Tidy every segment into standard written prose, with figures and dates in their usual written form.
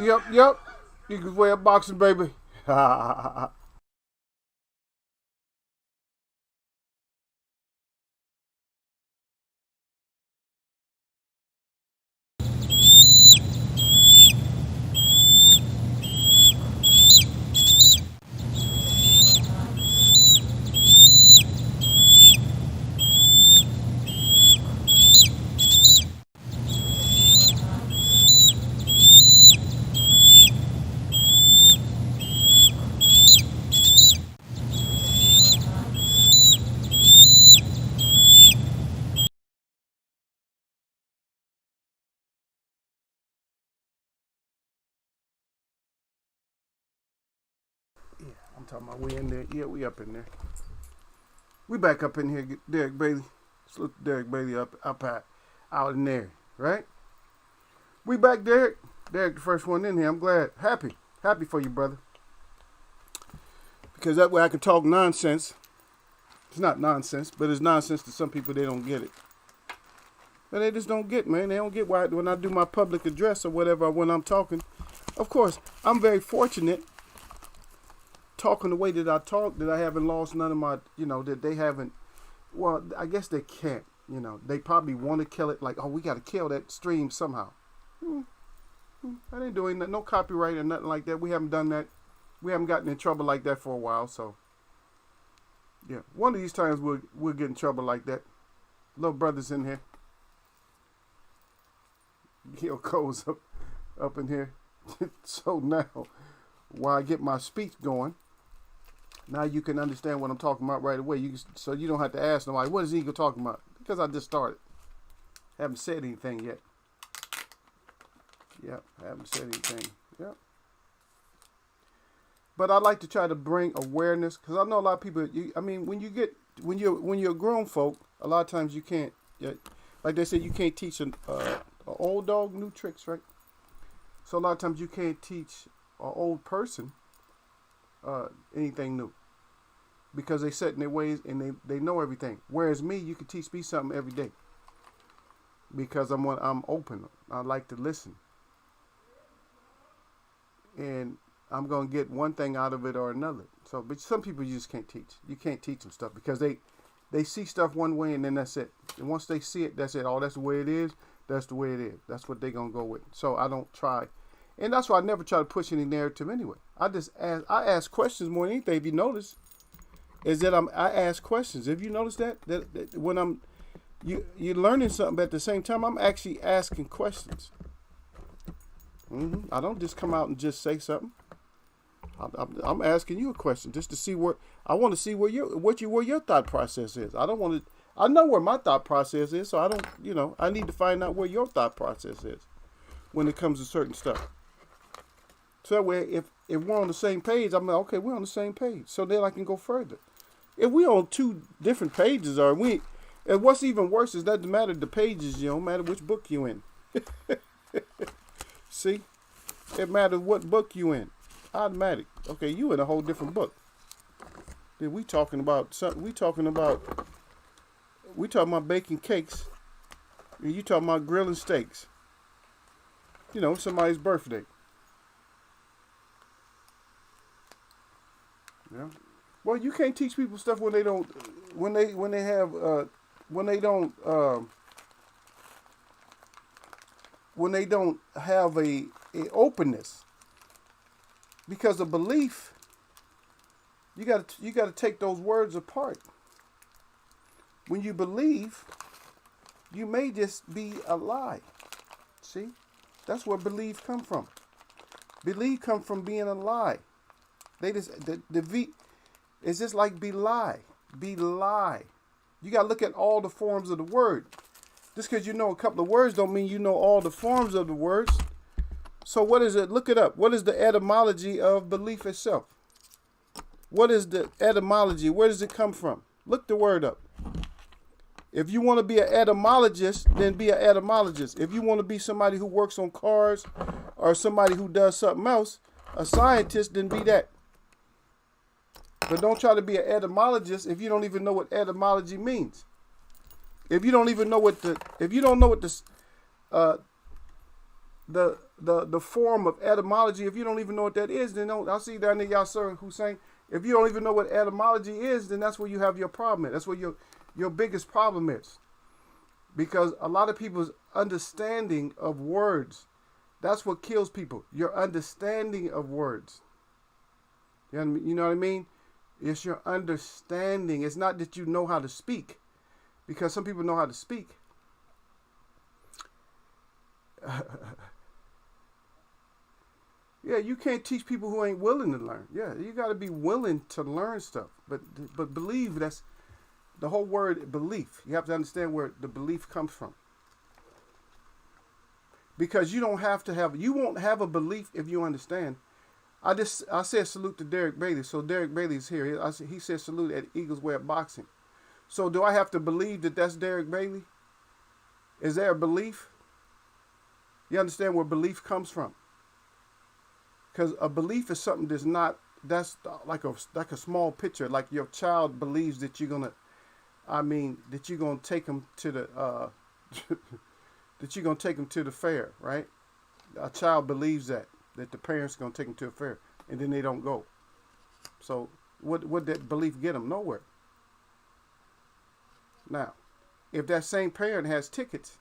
Yep. You can wear boxing, baby. Yeah, I'm talking about we in there. Yeah, we up in there. We back up in here. Get Derek Bailey. Let's look Derek Bailey out in there, right? We back, Derek. Derek, the first one in here. I'm glad. Happy for you, brother. Because that way I can talk nonsense. It's not nonsense, but it's nonsense to some people. They don't get it. But they just don't get, man. They don't get why when I do my public address or whatever when I'm talking. Of course, I'm very fortunate talking the way that I talk, that I haven't lost none of my, that they haven't, well, I guess they can't, they probably want to kill it, like, oh, we got to kill that stream somehow. I ain't doing that, no copyright or nothing like that. We haven't done that. We haven't gotten in trouble like that for a while, so, yeah. One of these times we'll get in trouble like that. Little brothers in here. Gil Cole's up in here. So now, while I get my speech going, now you can understand what I'm talking about right away. So you don't have to ask nobody, what is Eagle talking about? Because I just started. Haven't said anything yet. Yep, haven't said anything. Yep. But I like to try to bring awareness, because I know a lot of people. When you're grown folk, a lot of times you can't. Like they said, you can't teach an old dog new tricks, right? So a lot of times you can't teach an old person anything new, because they set in their ways and they know everything. Whereas me, you can teach me something every day, because I'm open. I like to listen, and I'm gonna get one thing out of it or another. So, but some people you just can't teach. You can't teach them stuff because they see stuff one way and then that's it. And once they see it, that's it. Oh, that's the way it is. That's the way it is. That's what they're gonna go with. So I don't try, and that's why I never try to push any narrative anyway. I ask questions more than anything. If you notice, is that I ask questions. If you notice that when you're learning something, but at the same time I'm actually asking questions. I don't just come out and just say something. I'm asking you a question just to see where I want to see where your thought process is. I don't want to. I know where my thought process is, so I don't. I need to find out where your thought process is when it comes to certain stuff. So that way, if we're on the same page, I'm like, okay, we're on the same page. So then I can go further. If we're on two different pages, and what's even worse is that doesn't matter the pages. No matter which book you in. See, it matters what book you in. Automatic. Okay, you in a whole different book. Then we talking about something. We talking about baking cakes. And you talking about grilling steaks. Somebody's birthday. Yeah. Well, you can't teach people stuff when they don't. When they don't have a openness. Because a belief, you got to take those words apart. When you believe, you may just be a lie. See, that's where belief come from. Belief come from being a lie. They just the V. It's just like be lie. You got to look at all the forms of the word. Just because you know a couple of words don't mean you know all the forms of the words. So what is it? Look it up. What is the etymology of belief itself? What is the etymology? Where does it come from? Look the word up. If you want to be an etymologist, then be an etymologist. If you want to be somebody who works on cars or somebody who does something else, a scientist, then be that. But don't try to be an etymologist if you don't even know what etymology means. If you don't even know what the form of etymology. If you don't even know what that is, then don't. I see down there Yasser Hussein. If you don't even know what etymology is, then that's where you have your problem. That's where your biggest problem is, because a lot of people's understanding of words, that's what kills people. Your understanding of words. You know what I mean? It's your understanding. It's not that you know how to speak, because some people know how to speak. Yeah, you can't teach people who ain't willing to learn. Yeah, you got to be willing to learn stuff. But believe, that's the whole word belief. You have to understand where the belief comes from. Because you won't have a belief if you understand. I said salute to Derek Bailey. So Derek Bailey's here. He said salute at Eagles Way of Boxing. So do I have to believe that that's Derek Bailey? Is there a belief? You understand where belief comes from? Because a belief is something that's like a small picture. Like your child believes that you're gonna take them to the that you're gonna take them to the fair, right? A child believes that the parents are gonna take them to a fair, and then they don't go. So what that belief get them? Nowhere. Now, if that same parent has tickets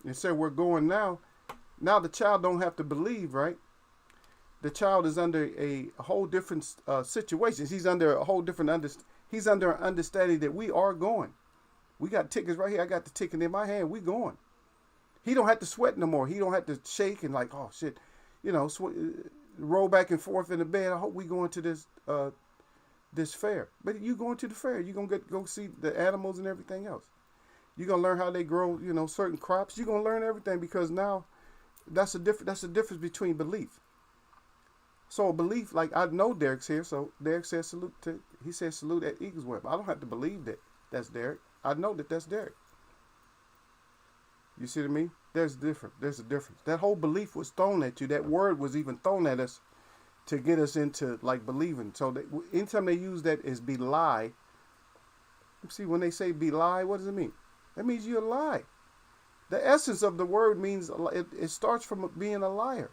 and said we're going now the child don't have to believe, right? The child is under a whole different situation. He's under a whole different he's under an understanding that we are going. We got tickets right here. I got the ticket in my hand. We going. He don't have to sweat no more. He don't have to shake and like, oh shit, roll back and forth in the bed. I hope we going to this fair. But you going to the fair. You're going to go see the animals and everything else. You're going to learn how they grow, certain crops. You're going to learn everything, because now that's the difference between belief. So a belief, like I know Derek's here, so Derek says salute at Eagles Way. I don't have to believe that that's Derek. I know that that's Derek. You see what I mean? There's a difference. That whole belief was thrown at you. That word was even thrown at us to get us into like believing. So anytime they use that as belie, see, when they say belie, what does it mean? That means you lie. The essence of the word means it starts from being a liar.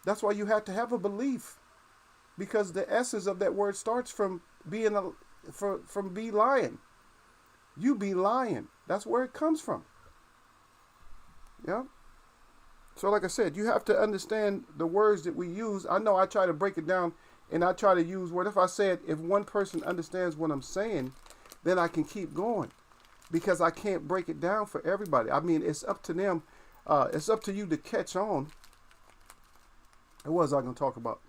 That's why you have to have a belief, because the essence of that word starts from being from be lying. You be lying. That's where it comes from. Yeah. So like I said, you have to understand the words that we use. I know I try to break it down, and I try to use what if I said, if one person understands what I'm saying, then I can keep going, because I can't break it down for everybody. I mean, it's up to them. It's up to you to catch on. What was I going to talk about?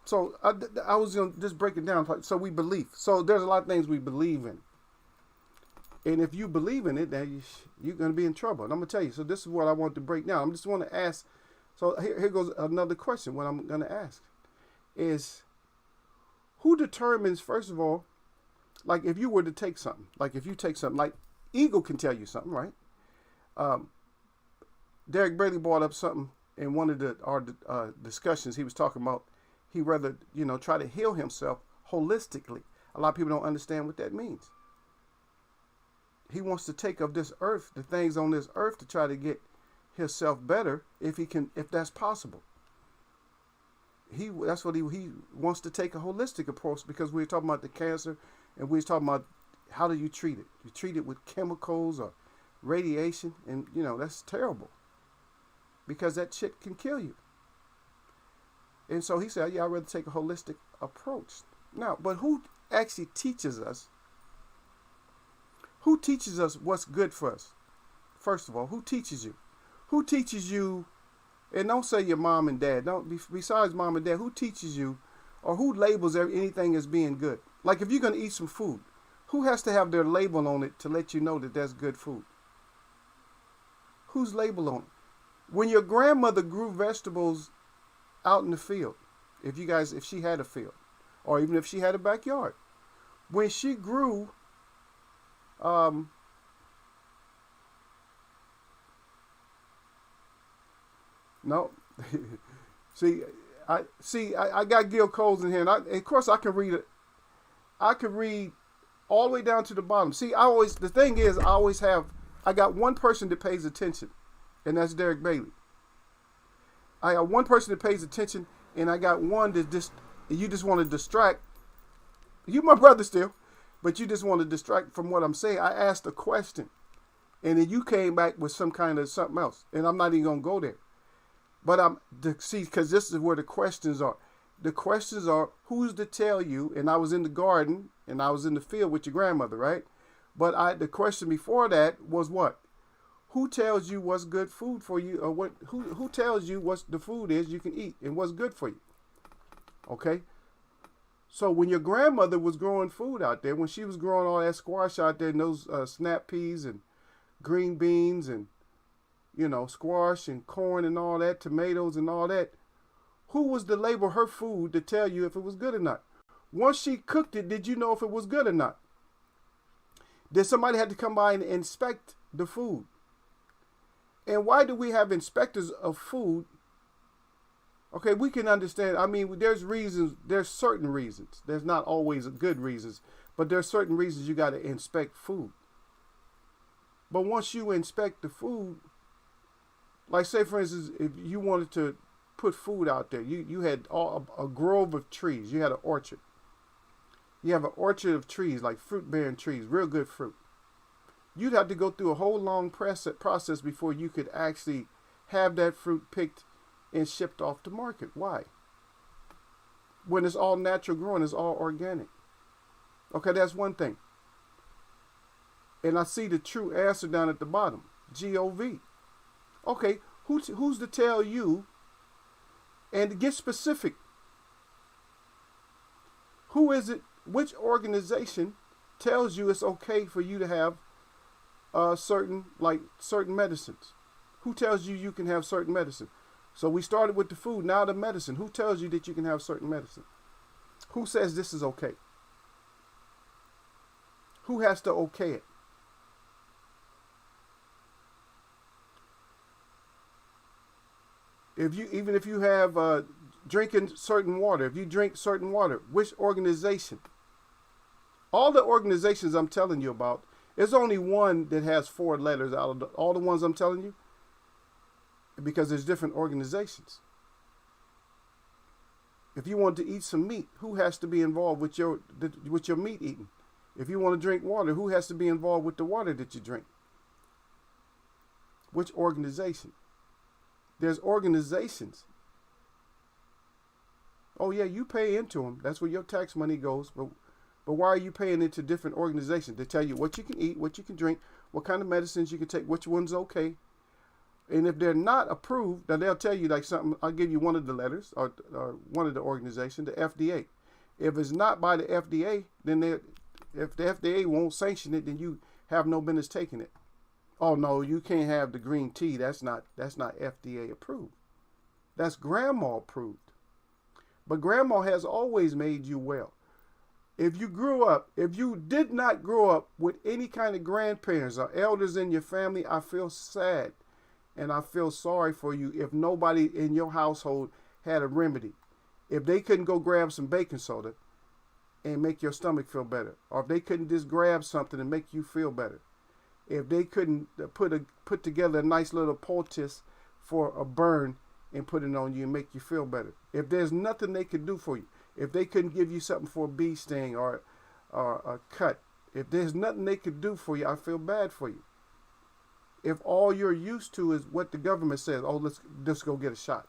So I was going to just break it down. So we believe. So there's a lot of things we believe in. And if you believe in it, then you're going to be in trouble. And I'm going to tell you. So this is what I want to break down. I just want to ask. So here goes another question. What I'm going to ask is, who determines, first of all, like if you were to take something, like if you take something, like Eagle can tell you something, right? Derek Bailey brought up something in one of our discussions. He was talking about he rather, try to heal himself holistically. A lot of people don't understand what that means. He wants to take of this earth, the things on this earth, to try to get himself better if that's possible. That's what he wants to take a holistic approach, because we were talking about the cancer, and we were talking about how do you treat it? You treat it with chemicals or radiation, and that's terrible, because that shit can kill you. And so he said, yeah, I'd rather take a holistic approach. Now, but who actually teaches us? Who teaches us what's good for us? First of all, who teaches you? Who teaches you? And don't say your mom and dad. Besides mom and dad, who teaches you, or who labels anything as being good? Like if you're going to eat some food, who has to have their label on it to let you know that that's good food? Whose label on it? When your grandmother grew vegetables out in the field, if she had a field, or even if she had a backyard, when she grew, no, I got Gil Coles in here, and of course I can read it. I can read all the way down to the bottom. See, the thing is, I always have I got one person that pays attention, and that's Derek Bailey. I got one person that pays attention, and I got one that you just want to distract. You my brother still, but you just want to distract from what I'm saying. I asked a question, and then you came back with some kind of something else, and I'm not even gonna go there. But see, because this is where the questions are. The questions are, who's to tell you? And I was in the garden, and I was in the field with your grandmother, right? But the question before that was what? Who tells you what's good food for you, or what? Who tells you what the food is you can eat and what's good for you? Okay. So when your grandmother was growing food out there, when she was growing all that squash out there, and those snap peas and green beans and squash and corn and all that, tomatoes and all that, who was to label her food to tell you if it was good or not? Once she cooked it, did you know if it was good or not? Did somebody have to come by and inspect the food? And why do we have inspectors of food? Okay, we can understand. I mean, there's reasons. There's certain reasons. There's not always good reasons, but there's certain reasons you got to inspect food. But once you inspect the food, like say for instance, if you wanted to put food out there, you had a grove of trees. You had an orchard. You have an orchard of trees, like fruit-bearing trees, real good fruit. You'd have to go through a whole long process before you could actually have that fruit picked and shipped off the market. Why? When it's all natural growing, it's all organic. Okay, that's one thing. And I see the true answer down at the bottom. GOV. Okay, who's to tell you? And to get specific, who is it? Which organization tells you it's okay for you to have certain medicines? Who tells you you can have certain medicine? So we started with the food, now the medicine. Who tells you that you can have certain medicine? Who says this is okay? Who has to okay it? Even if you have drinking certain water, if you drink certain water, which organization? All the organizations I'm telling you about, there's only one that has 4 letters out of all the ones I'm telling you, because there's different organizations. If you want to eat some meat, who has to be involved with your meat eating? If you want to drink water, who has to be involved with the water that you drink? Which organization? There's organizations. Oh yeah, you pay into them. That's where your tax money goes. But why are you paying into different organizations? They tell you what you can eat, what you can drink, what kind of medicines you can take, which one's okay. And if they're not approved, then they'll tell you like something. I'll give you one of the letters or one of the organizations, the FDA. If it's not by the FDA, then if the FDA won't sanction it, then you have no business taking it. Oh no, you can't have the green tea. That's not FDA approved. That's grandma approved. But grandma has always made you well. If you did not grow up with any kind of grandparents or elders in your family, I feel sad and I feel sorry for you if nobody in your household had a remedy. If they couldn't go grab some baking soda and make your stomach feel better, or if they couldn't just grab something and make you feel better, if they couldn't put together a nice little poultice for a burn and put it on you and make you feel better, if there's nothing they could do for you, if they couldn't give you something for a bee sting or a cut, if there's nothing they could do for you, I feel bad for you. If all you're used to is what the government says, oh, let's just go get a shot.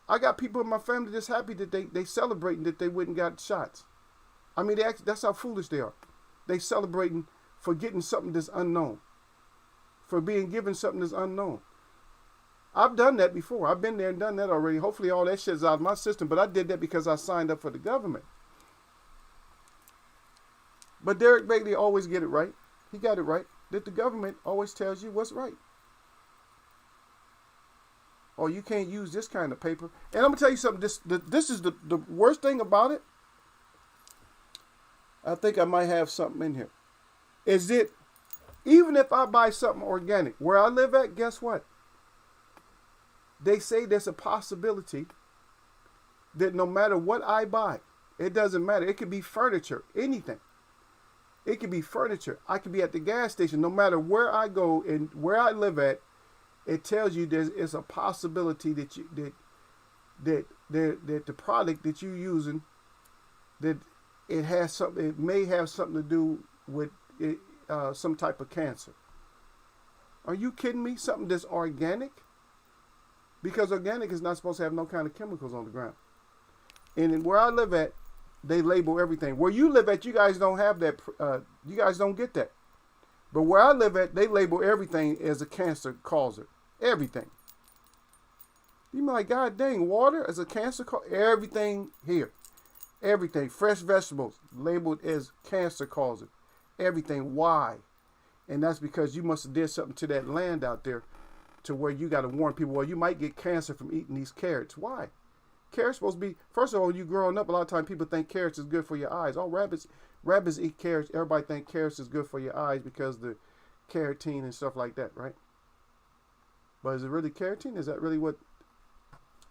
I got people in my family that's happy that they celebrating that they went and got shots. I mean, that's how foolish they are. They celebrating for getting something that's unknown, for being given something that's unknown. I've done that before. I've been there and done that already. Hopefully all that shit's out of my system, but I did that because I signed up for the government. But Derek Bailey always get it right. He got it right. That the government always tells you what's right. Oh, you can't use this kind of paper. And I'm going to tell you something. This is the worst thing about it. I think I might have something in here. Is that even if I buy something organic, where I live at, guess what? They say there's a possibility that no matter what I buy, it doesn't matter. It could be furniture, anything. It could be furniture. I could be at the gas station. No matter where I go and where I live at, it tells you it's a possibility that that the product that you're using, that it has something. It may have something to do with it, some type of cancer. Are you kidding me? Something that's organic? Because organic is not supposed to have no kind of chemicals on the ground. And where I live at, they label everything. Where you live at, you guys don't have that. You guys don't get that. But where I live at, they label everything as a cancer causer. Everything. You be like, God dang, water as a cancer causer? Everything here. Everything. Fresh vegetables labeled as cancer causer. Everything. Why? And that's because you must have did something to that land out there to where you got to warn people, well, you might get cancer from eating these carrots. Why? Carrots supposed to be, first of all, you growing up, a lot of times people think carrots is good for your eyes. Oh, rabbits eat carrots. Everybody think carrots is good for your eyes because the carotene and stuff like that, right? But is it really carotene? Is that really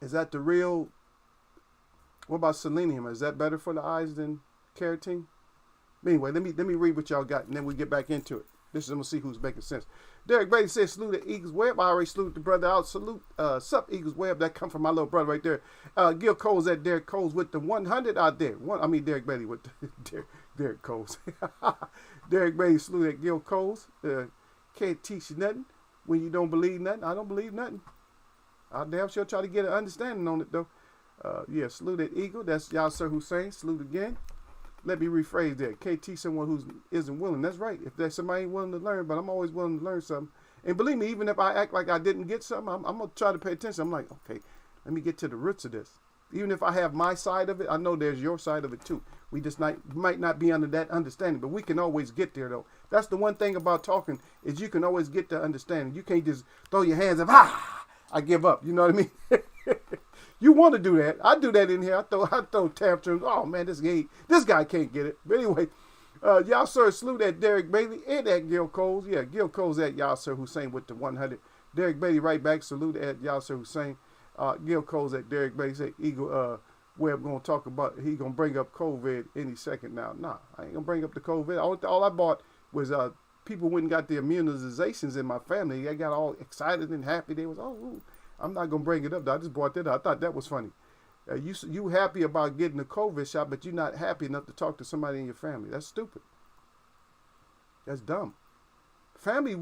is that the real, what about selenium? Is that better for the eyes than carotene? Anyway, let me read what y'all got and then we get back into it. I'm going to see who's making sense. Derek Brady says, salute at Eagles Web. I already salute the brother out. Salute, sup, Eagles Web. That come from my little brother right there. Gil Coles at Derek Coles with the 100 out there. Derek Brady with Derek Coles. Derek Brady salute at Gil Coles. Can't teach you nothing when you don't believe nothing. I don't believe nothing. I'll damn sure try to get an understanding on it, though. Yeah, salute at Eagle. That's Yasser Hussein. Salute again. Let me rephrase that. Can't teach someone who isn't willing. That's right. If there's somebody ain't willing to learn, but I'm always willing to learn something. And believe me, even if I act like I didn't get something, I'm going to try to pay attention. I'm like, okay, let me get to the roots of this. Even if I have my side of it, I know there's your side of it too. We just might not be under that understanding, but we can always get there though. That's the one thing about talking is you can always get to understanding. You can't just throw your hands up, I give up. You know what I mean? You want to do that. I do that in here. I throw tantrums. Oh, man, this guy can't get it. But anyway, y'all sir, salute at Derek Bailey and at Gil Coles. Yeah, Gil Coles at y'all sir Hussein with the 100. Derek Bailey right back. Salute at y'all sir Hussein. Gil Coles at Derek Bailey. Say Eagle Webb going to talk about, he going to bring up COVID any second now. Nah, I ain't going to bring up the COVID. All I bought was people went and got the immunizations in my family. They got all excited and happy. They was, ooh. I'm not going to bring it up, though. I just brought that up. I thought that was funny. You happy about getting the COVID shot, but you're not happy enough to talk to somebody in your family. That's stupid. That's dumb. Families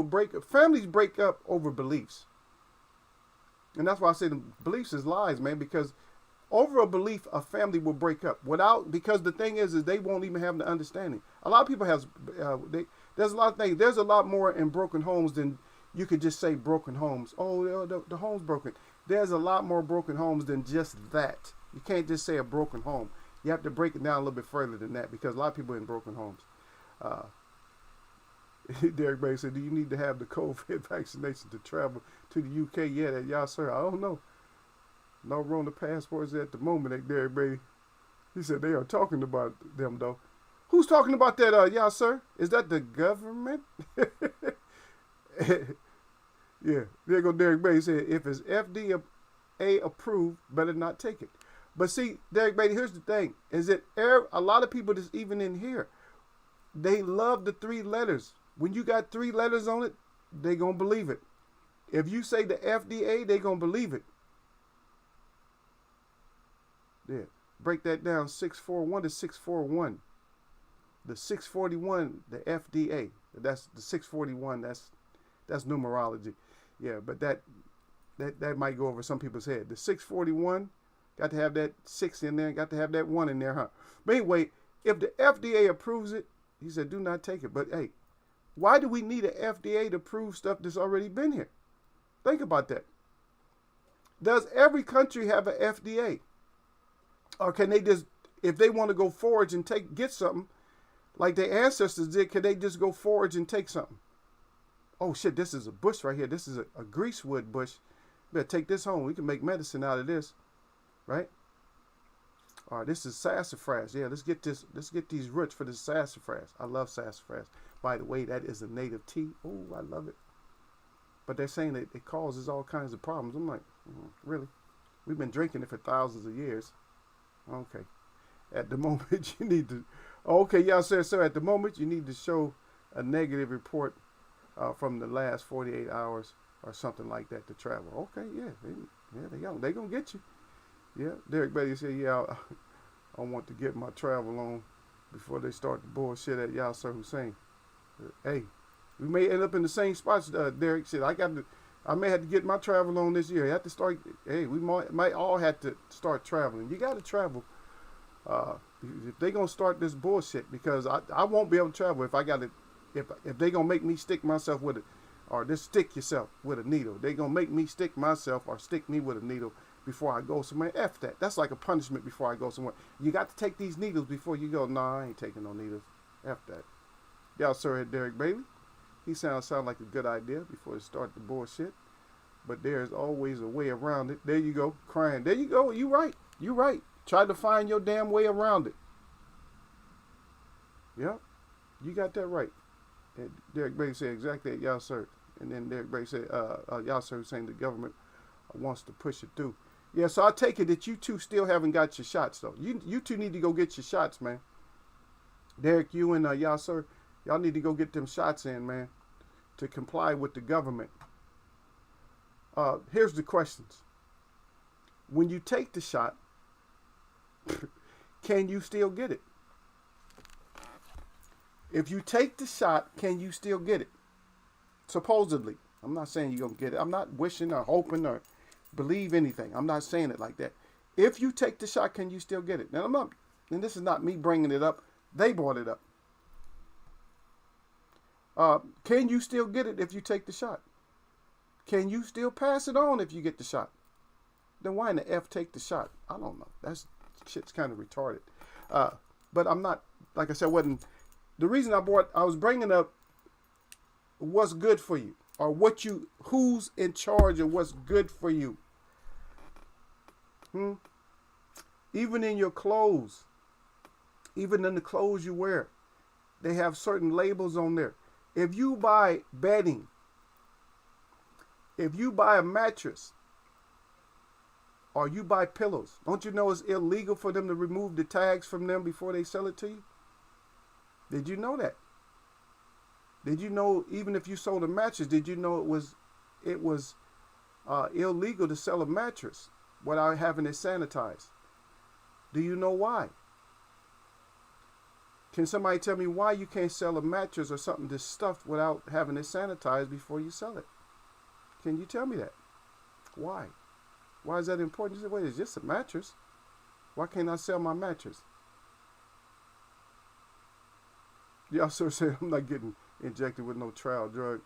break up over beliefs. And that's why I say the beliefs is lies, man, because over a belief, a family will break up because the thing is they won't even have the understanding. A lot of people have, there's a lot of things. There's a lot more in broken homes than you could just say broken homes. Oh, the home's broken. There's a lot more broken homes than just that. You can't just say a broken home. You have to break it down a little bit further than that because a lot of people in broken homes. Derek Bay said, do you need to have the COVID vaccination to travel to the UK yet? Y'all, sir, I don't know. No Rona passports at the moment, Derek Brady. He said they are talking about them, though. Who's talking about that, y'all, sir? Is that the government? Yeah, there go Derek Brady said, if it's FDA approved, better not take it. But see, Derek Brady, here's the thing, is that a lot of people that's even in here, they love the 3 letters. When you got 3 letters on it, they going to believe it. If you say the FDA, they going to believe it. Yeah, break that down, 641 to 641. The 641, the FDA, that's the 641, that's numerology. Yeah, but that might go over some people's head. The 641, got to have that 6 in there, got to have that 1 in there, huh? But anyway, if the FDA approves it, he said, do not take it. But hey, why do we need an FDA to prove stuff that's already been here? Think about that. Does every country have an FDA? Or can they just, if they want to go forage and get something, like their ancestors did, can they just go forage and take something? Oh shit, this is a bush right here. This is a greasewood bush. Better take this home. We can make medicine out of this, right? All right, this is sassafras. Yeah, let's get these roots for this sassafras. I love sassafras. By the way, that is a native tea. Oh, I love it. But they're saying that it causes all kinds of problems. I'm like, really? We've been drinking it for thousands of years. Okay. At the moment, you need to. Okay, y'all said so. At the moment, you need to show a negative report from the last 48 hours or something like that to travel. Okay, yeah, they gonna get you. Yeah, Derek Beatty said, yeah, I want to get my travel on before they start the bullshit at Yasser Hussein. Hey, we may end up in the same spots. Derek said, I may have to get my travel on this year. I have to start. Hey, we might all have to start traveling. You got to travel. If they gonna start this bullshit, because I won't be able to travel if I got to. If they gonna make me stick myself with it, or just stick yourself with a needle. They gonna make me stick myself or stick me with a needle before I go somewhere. F that. That's like a punishment before I go somewhere. You got to take these needles before you go. Nah, I ain't taking no needles. F that. Y'all sir had Derek Bailey. He sound like a good idea before they start the bullshit. But there's always a way around it. There you go, crying. There you go. You right. You right. Try to find your damn way around it. Yep. You got that right. And Derek Bailey said exactly that, y'all sir. And then Derek Bailey said, y'all sir saying the government wants to push it through. Yeah, so I take it that you two still haven't got your shots, though. You two need to go get your shots, man. Derek, you and y'all sir, y'all need to go get them shots in, man, to comply with the government. Here's the questions. When you take the shot, can you still get it? If you take the shot, can you still get it? Supposedly. I'm not saying you're going to get it. I'm not wishing or hoping or believe anything. I'm not saying it like that. If you take the shot, can you still get it? Now, and this is not me bringing it up. They brought it up. Can you still get it if you take the shot? Can you still pass it on if you get the shot? Then why in the F take the shot? I don't know. That shit's kind of retarded. But I'm not, like I said, the reason I was bringing up what's good for you, or who's in charge of what's good for you. Even in your clothes, even in the clothes you wear, they have certain labels on there. If you buy bedding, if you buy a mattress, or you buy pillows, don't you know it's illegal for them to remove the tags from them before they sell it to you? Did you know that? Did you know even if you sold a mattress, did you know it was illegal to sell a mattress without having it sanitized? Do you know why? Can somebody tell me why you can't sell a mattress or something that's stuffed without having it sanitized before you sell it? Can you tell me that? Why? Why is that important? You say, wait, it's just a mattress. Why can't I sell my mattress? Y'all sir said I'm not getting injected with no trial drug.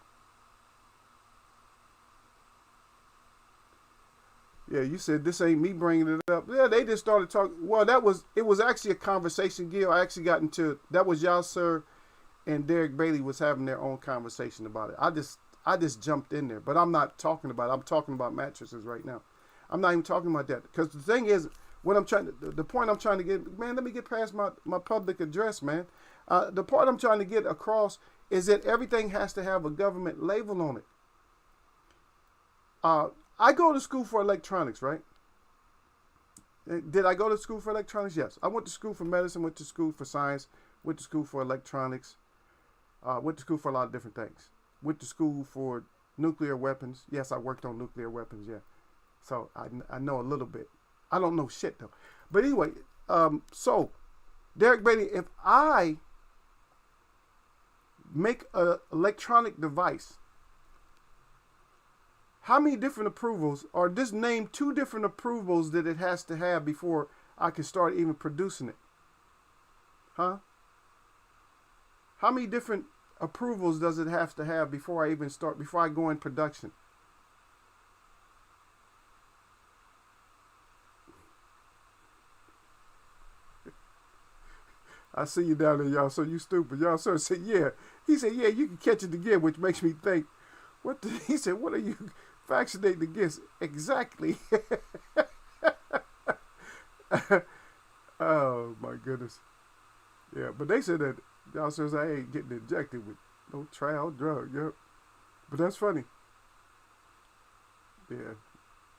Yeah, you said this ain't me bringing it up. Yeah, they just started talking. Well, it was actually a conversation, Gil. I actually got into, that was y'all sir and Derek Bailey was having their own conversation about it. I just jumped in there, but I'm not talking about it. I'm talking about mattresses right now. I'm not even talking about that, because the thing is, the point I'm trying to get, man, let me get past my public address, man. The part I'm trying to get across is that everything has to have a government label on it. I go to school for electronics, right? Did I go to school for electronics? Yes. I went to school for medicine, went to school for science, went to school for electronics, went to school for a lot of different things. Went to school for nuclear weapons. Yes, I worked on nuclear weapons, yeah. So I know a little bit. I don't know shit, though. But anyway, so, Derek Beatty, if I make an electronic device, how many different approvals, or just name 2 different approvals that it has to have before I can start even producing it? Huh? How many different approvals does it have to have before I go in production? I see you down there, y'all, so you stupid. Y'all sir said, yeah. He said, yeah, you can catch it again, which makes me think, he said, what are you vaccinating against? Exactly. Oh, my goodness. Yeah, but they said that, y'all says I ain't getting injected with no trial drug, yep. But that's funny. Yeah.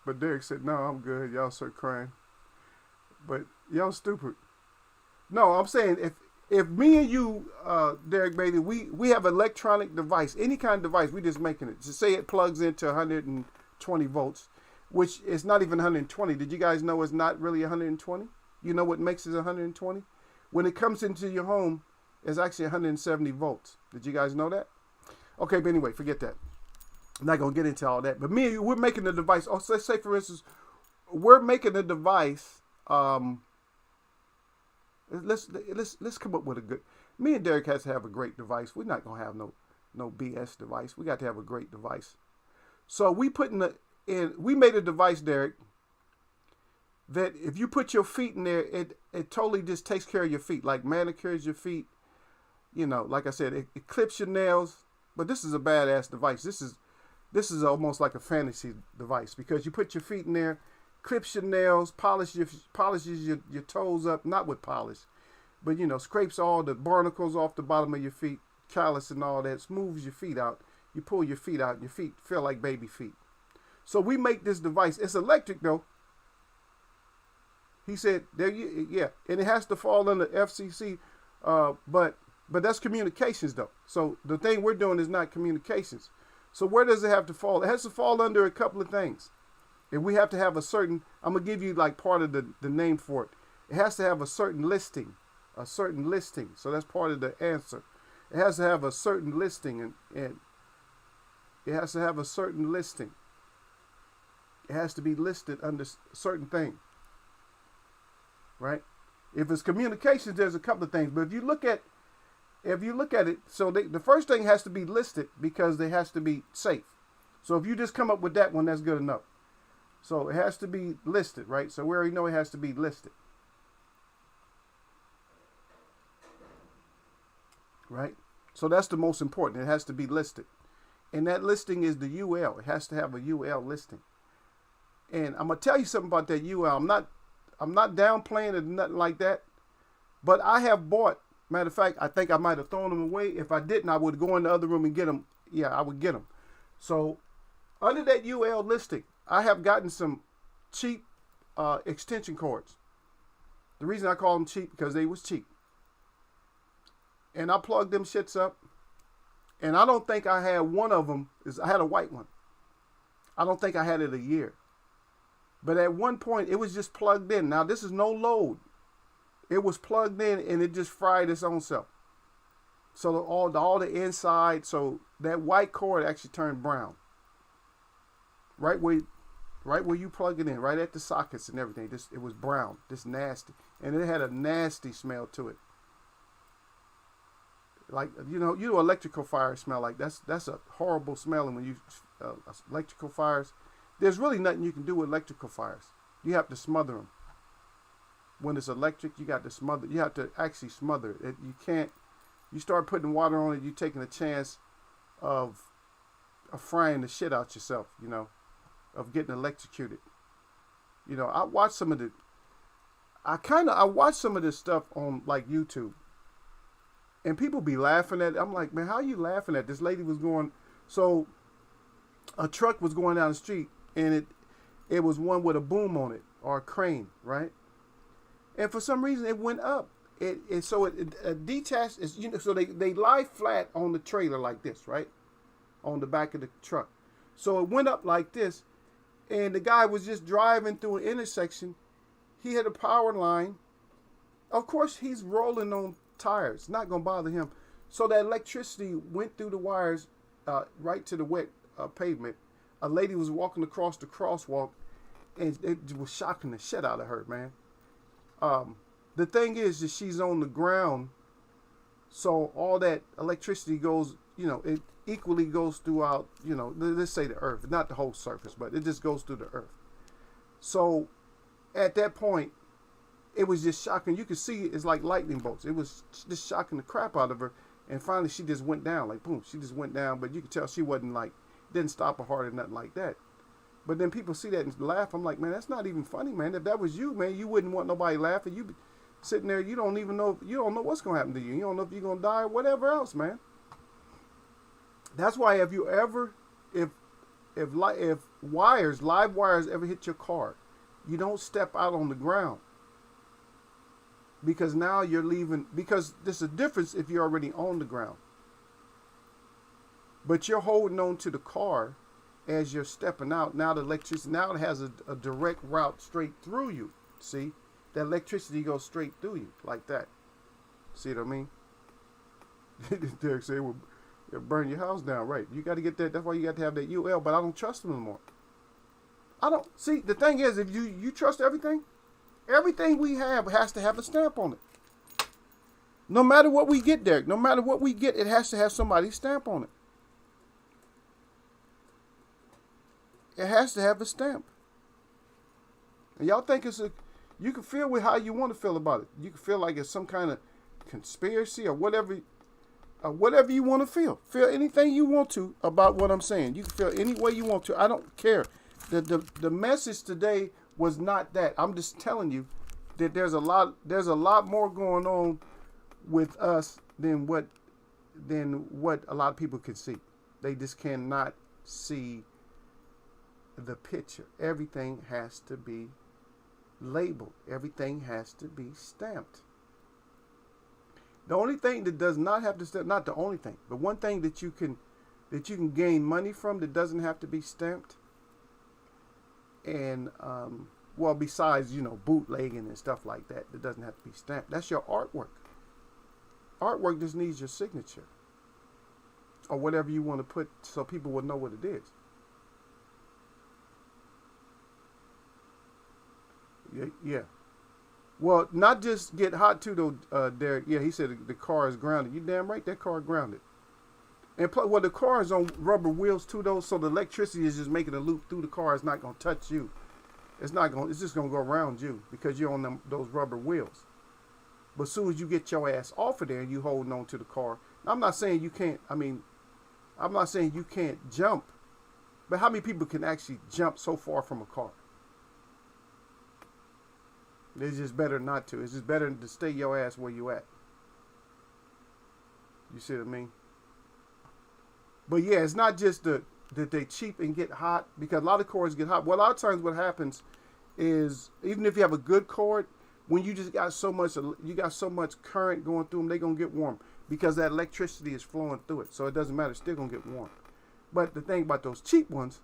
But Derek said, no, I'm good. Y'all start crying. But y'all stupid. No, I'm saying if me and you, Derek Bailey, we have an electronic device, any kind of device, we just making it. Just say it plugs into 120 volts, which is not even 120. Did you guys know it's not really 120? You know what makes it 120? When it comes into your home, it's actually 170 volts. Did you guys know that? Okay, but anyway, forget that. I'm not gonna get into all that. But me and you, we're making the device. Oh, so let's say for instance, we're making a device. Let's come up with a good. Me and Derek has to have a great device. We're not gonna have no BS device. We got to have a great device. So we we made a device, Derek, that if you put your feet in there, it totally just takes care of your feet, like manicures your feet. You know, like I said, it clips your nails. But this is a badass device. This is almost like a fantasy device because you put your feet in there, clips your nails, polishes your toes up, not with polish, but you know, scrapes all the barnacles off the bottom of your feet, callus and all that, smooths your feet out. You pull your feet out, and your feet feel like baby feet. So we make this device. It's electric though. He said, yeah, and it has to fall under FCC, but that's communications though. So the thing we're doing is not communications. So where does it have to fall? It has to fall under a couple of things. And we have to have a certain, I'm going to give you like part of the name for it. It has to have a certain listing. So that's part of the answer. It has to have a certain listing and it has to have a certain listing. It has to be listed under a certain thing. Right? If it's communications, there's a couple of things. But if you look at it, so the first thing has to be listed because it has to be safe. So if you just come up with that one, that's good enough. So it has to be listed, right? So we already know it has to be listed. Right? So that's the most important. It has to be listed. And that listing is the UL. It has to have a UL listing. And I'm going to tell you something about that UL. I'm not downplaying it, nothing like that. But I have bought, matter of fact, I think I might have thrown them away. If I didn't, I would go in the other room and get them. Yeah, I would get them. So under that UL listing, I have gotten some cheap extension cords. The reason I call them cheap because they was cheap. And I plugged them shits up. And I don't think I had one of them. I had a white one. I don't think I had it a year. But at one point, it was just plugged in. Now, this is no load. It was plugged in, and it just fried its own self. So all the inside, so that white cord actually turned brown. Right where you plug it in, right at the sockets and everything. It was brown, just nasty. And it had a nasty smell to it. Like, you know, electrical fire smell like that's a horrible smell. And when you electrical fires, there's really nothing you can do with electrical fires. You have to smother them. When it's electric, you got to smother. You have to actually smother it. You can't. You start putting water on it, you're taking a chance of frying the shit out yourself. You know, of getting electrocuted. You know, I watched some of this stuff on like YouTube. And people be laughing at it. I'm like, man, how are you laughing at this? Lady was going, so a truck was going down the street and it was one with a boom on it or a crane, right? And for some reason it went up. It detached, you know, so they lie flat on the trailer like this, right? On the back of the truck. So it went up like this and the guy was just driving through an intersection. He had a power line. Of course, he's rolling on tires. It's not going to bother him. So that electricity went through the wires right to the wet pavement. A lady was walking across the crosswalk and it was shocking the shit out of her, man. The thing is that she's on the ground, so all that electricity goes, you know, it equally goes throughout, you know, let's say the earth, not the whole surface, but it just goes through the earth. So at that point, it was just shocking. You could see it's like lightning bolts. It was just shocking the crap out of her. And finally, she just went down. Like, boom, she just went down. But you could tell she wasn't like, didn't stop her heart or nothing like that. But then people see that and laugh. I'm like, man, that's not even funny, man. If that was you, man, you wouldn't want nobody laughing. You be sitting there, you don't even know, you don't know what's going to happen to you. You don't know if you're going to die or whatever else, man. That's why if live wires ever hit your car, you don't step out on the ground. because now you're leaving, because there's a difference if you're already on the ground. But you're holding on to the car as you're stepping out. Now the electricity, now it has a direct route straight through you. See? That electricity goes straight through you like that. See what I mean? Derek said, well, it'll burn your house down. Right. You got to get that. That's why you got to have that UL, but I don't trust them anymore. I don't. See, the thing is, if you trust everything we have has to have a stamp on it. No matter what we get, Derek, no matter what we get, it has to have somebody's stamp on it. It has to have a stamp. And y'all think you can feel with how you want to feel about it. You can feel like it's some kind of conspiracy or whatever you want to feel. Feel anything you want to about what I'm saying. You can feel any way you want to. I don't care. The message today was not that. I'm just telling you that there's a lot more going on with us than what a lot of people can see. They just cannot see the picture. Everything has to be labeled. Everything has to be stamped. The only thing that does not have to stamp, not the only thing, but one thing that you can gain money from that doesn't have to be stamped, and well, besides bootlegging and stuff like that doesn't have to be stamped. That's your artwork. Artwork just needs your signature or whatever you want to put so people will know what it is. Yeah. Well, not just get hot too though, Derek. Yeah, he said the car is grounded. You damn right, that car is grounded. And the car is on rubber wheels too though, so the electricity is just making a loop through the car. It's not gonna touch you. It's just gonna go around you because you're on those rubber wheels. But as soon as you get your ass off of there and you holding on to the car, I'm not saying you can't. I'm not saying you can't jump, but how many people can actually jump so far from a car? It's just better not to. It's just better to stay your ass where you at. You see what I mean? But yeah, it's not just that they cheap and get hot, because a lot of cords get hot. Well, a lot of times what happens is, even if you have a good cord, when you just got so much current going through them, they're going to get warm because that electricity is flowing through it. So it doesn't matter. It's still going to get warm. But the thing about those cheap ones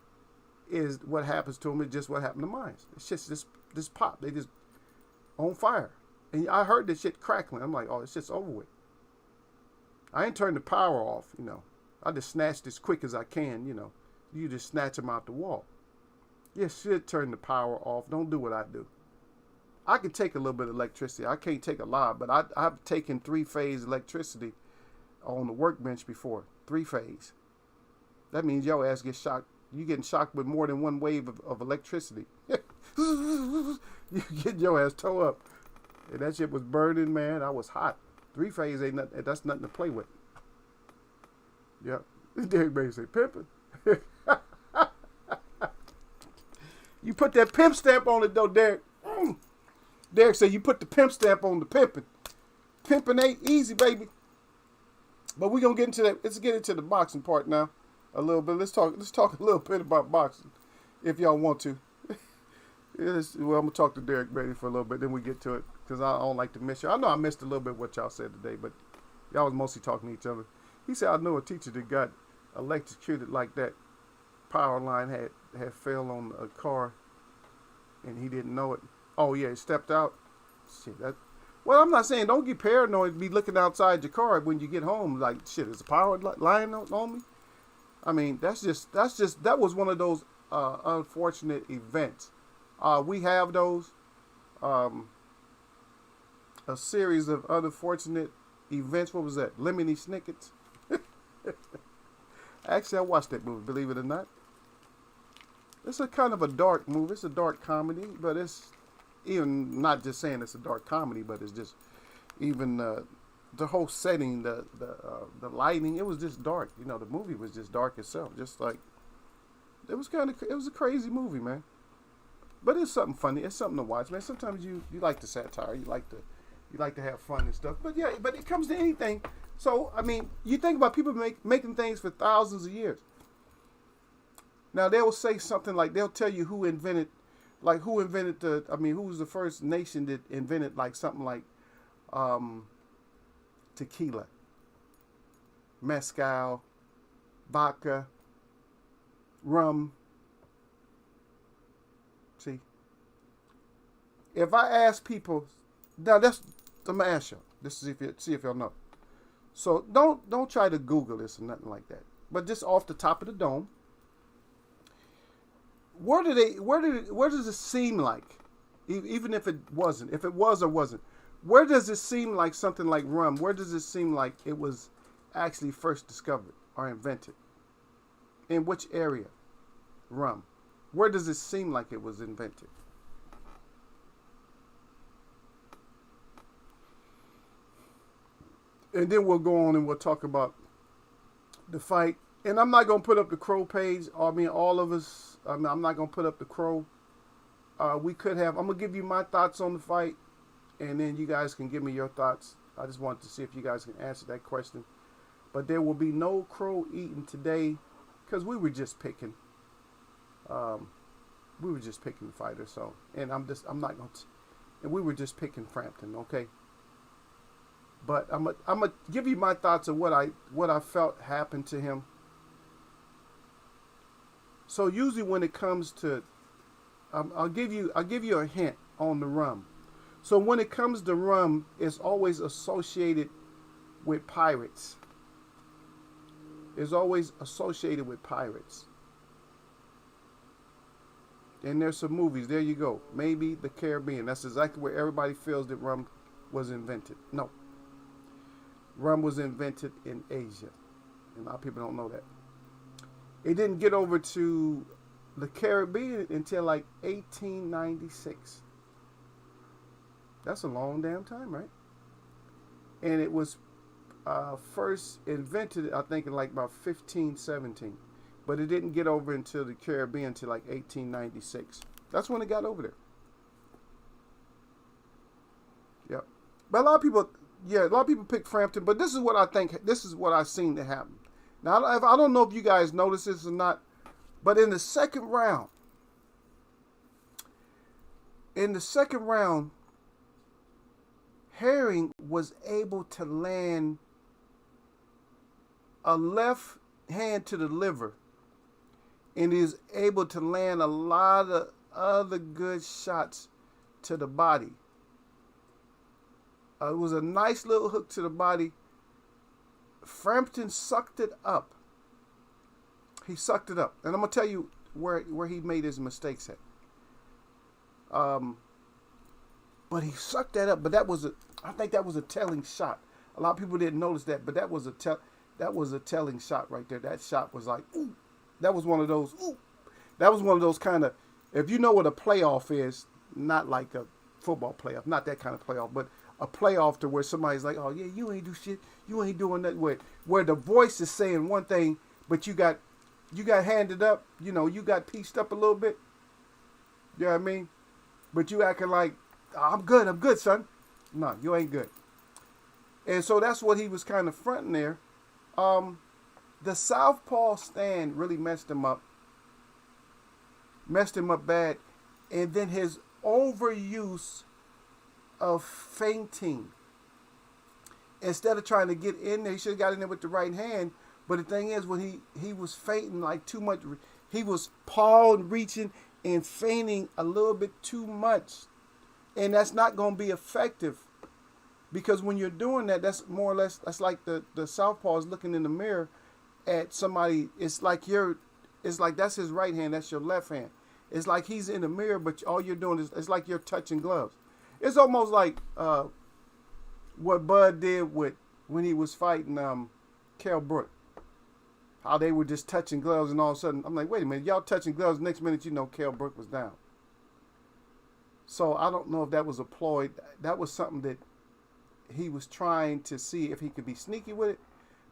is what happens to them is just what happened to mine. It's just this pop. They just on fire. And I heard this shit crackling. I'm like, oh, it's just over with. I ain't turned the power off, I just snatched as quick as I can, You just snatch them out the wall. You should turn the power off. Don't do what I do. I can take a little bit of electricity. I can't take a lot, but I've taken 3-phase electricity on the workbench before. 3-phase. That means your ass gets shocked. You getting shocked with more than one wave of electricity. You get your ass toe up. And that shit was burning, man. I was hot. 3-phase ain't nothing. That's nothing to play with. Yep. Derek Baby say, pimping. You put that pimp stamp on it, though, Derek. Derek said you put the pimp stamp on the pimping. Pimping ain't easy, baby. But we're going to get into that. Let's get into the boxing part now a little bit. Let's talk a little bit about boxing if y'all want to. Well, I'm going to talk to Derek Brady for a little bit, then we get to it, because I don't like to miss you. I know I missed a little bit what y'all said today, but y'all was mostly talking to each other. He said, I know a teacher that got electrocuted like that. Power line had fell on a car, and he didn't know it. Oh, yeah, he stepped out. Shit, well, I'm not saying don't get paranoid and be looking outside your car when you get home. Like, shit, is the power line on me? That was one of those unfortunate events. We have those, a series of unfortunate events. What was that? Lemony Snicket's? Actually, I watched that movie, believe it or not. It's a kind of a dark movie. It's a dark comedy, but it's even not just saying it's a dark comedy, but it's just even the whole setting, the lighting. It was just dark. The movie was just dark itself. Just like it was a crazy movie, man. But it's something funny. It's something to watch, man. Sometimes you like the satire. You like to have fun and stuff. But yeah, but it comes to anything. So you think about people making things for thousands of years. Now they will say something like, they'll tell you who was the first nation that invented like something like tequila, mezcal, vodka, rum. See, if I ask people, now I'm gonna ask y'all. This is see if y'all know. So don't try to Google this or nothing like that. But just off the top of the dome, where does it seem like, even if it wasn't, if it was or wasn't, where does it seem like something like rum? Where does it seem like it was actually first discovered or invented? In which area? Rum. Where does it seem like it was invented? And then we'll go on and we'll talk about the fight. And I'm not going to put up the Crow page. I mean, all of us, I'm not going to put up the Crow. We could have, I'm going to give you my thoughts on the fight. And then you guys can give me your thoughts. I just wanted to see if you guys can answer that question. But there will be no crow eating today because we were just picking. We were just picking the fighter. So, and I'm not going to, and we were just picking Frampton, okay? But I'm gonna give you my thoughts of what I felt happened to him. So usually when it comes to, I'll give you a hint on the rum. So when it comes to rum, it's always associated with pirates. It's always associated with pirates. And there's some movies. There you go. Maybe the Caribbean. That's exactly where everybody feels that rum was invented. No. Rum was invented in Asia. And a lot of people don't know that. It didn't get over to the Caribbean until like 1896. That's a long damn time, right? And it was first invented, I think, in like about 1517. But it didn't get over into the Caribbean until like 1896. That's when it got over there. Yep. But a lot of people pick Frampton, but this is what I think, this is what I've seen to happen. Now, I don't know if you guys notice this or not, but in the second round, Herring was able to land a left hand to the liver, and is able to land a lot of other good shots to the body. It was a nice little hook to the body. Frampton sucked it up. He sucked it up. And I'm going to tell you where he made his mistakes at. But he sucked that up. But I think that was a telling shot. A lot of people didn't notice that, but that was a telling shot right there. That shot was like, ooh. That was one of those, ooh. That was one of those kind of, if you know what a playoff is, not like a football playoff, not that kind of playoff, but a playoff to where somebody's like, oh yeah, you ain't do shit, you ain't doing that, where the voice is saying one thing, but you got handed up, you got pieced up a little bit. You know what I mean? But you acting like, oh, I'm good, son. No, you ain't good. And so that's what he was kind of fronting there. The southpaw stand really messed him up bad. And then his overuse of feinting. Instead of trying to get in there, he should have got in there with the right hand. But the thing is, when he was feinting like too much, he was pawing, reaching, and feinting a little bit too much. And that's not going to be effective. Because when you're doing that, that's more or less, that's like the southpaw is looking in the mirror at somebody. It's like that's his right hand, that's your left hand. It's like he's in the mirror, but all you're doing is, it's like you're touching gloves. It's almost like what Bud did when he was fighting Kell Brook. How they were just touching gloves, and all of a sudden, I'm like, wait a minute, y'all touching gloves. Next minute, Kell Brook was down. So I don't know if that was a ploy. That was something that he was trying to see if he could be sneaky with it,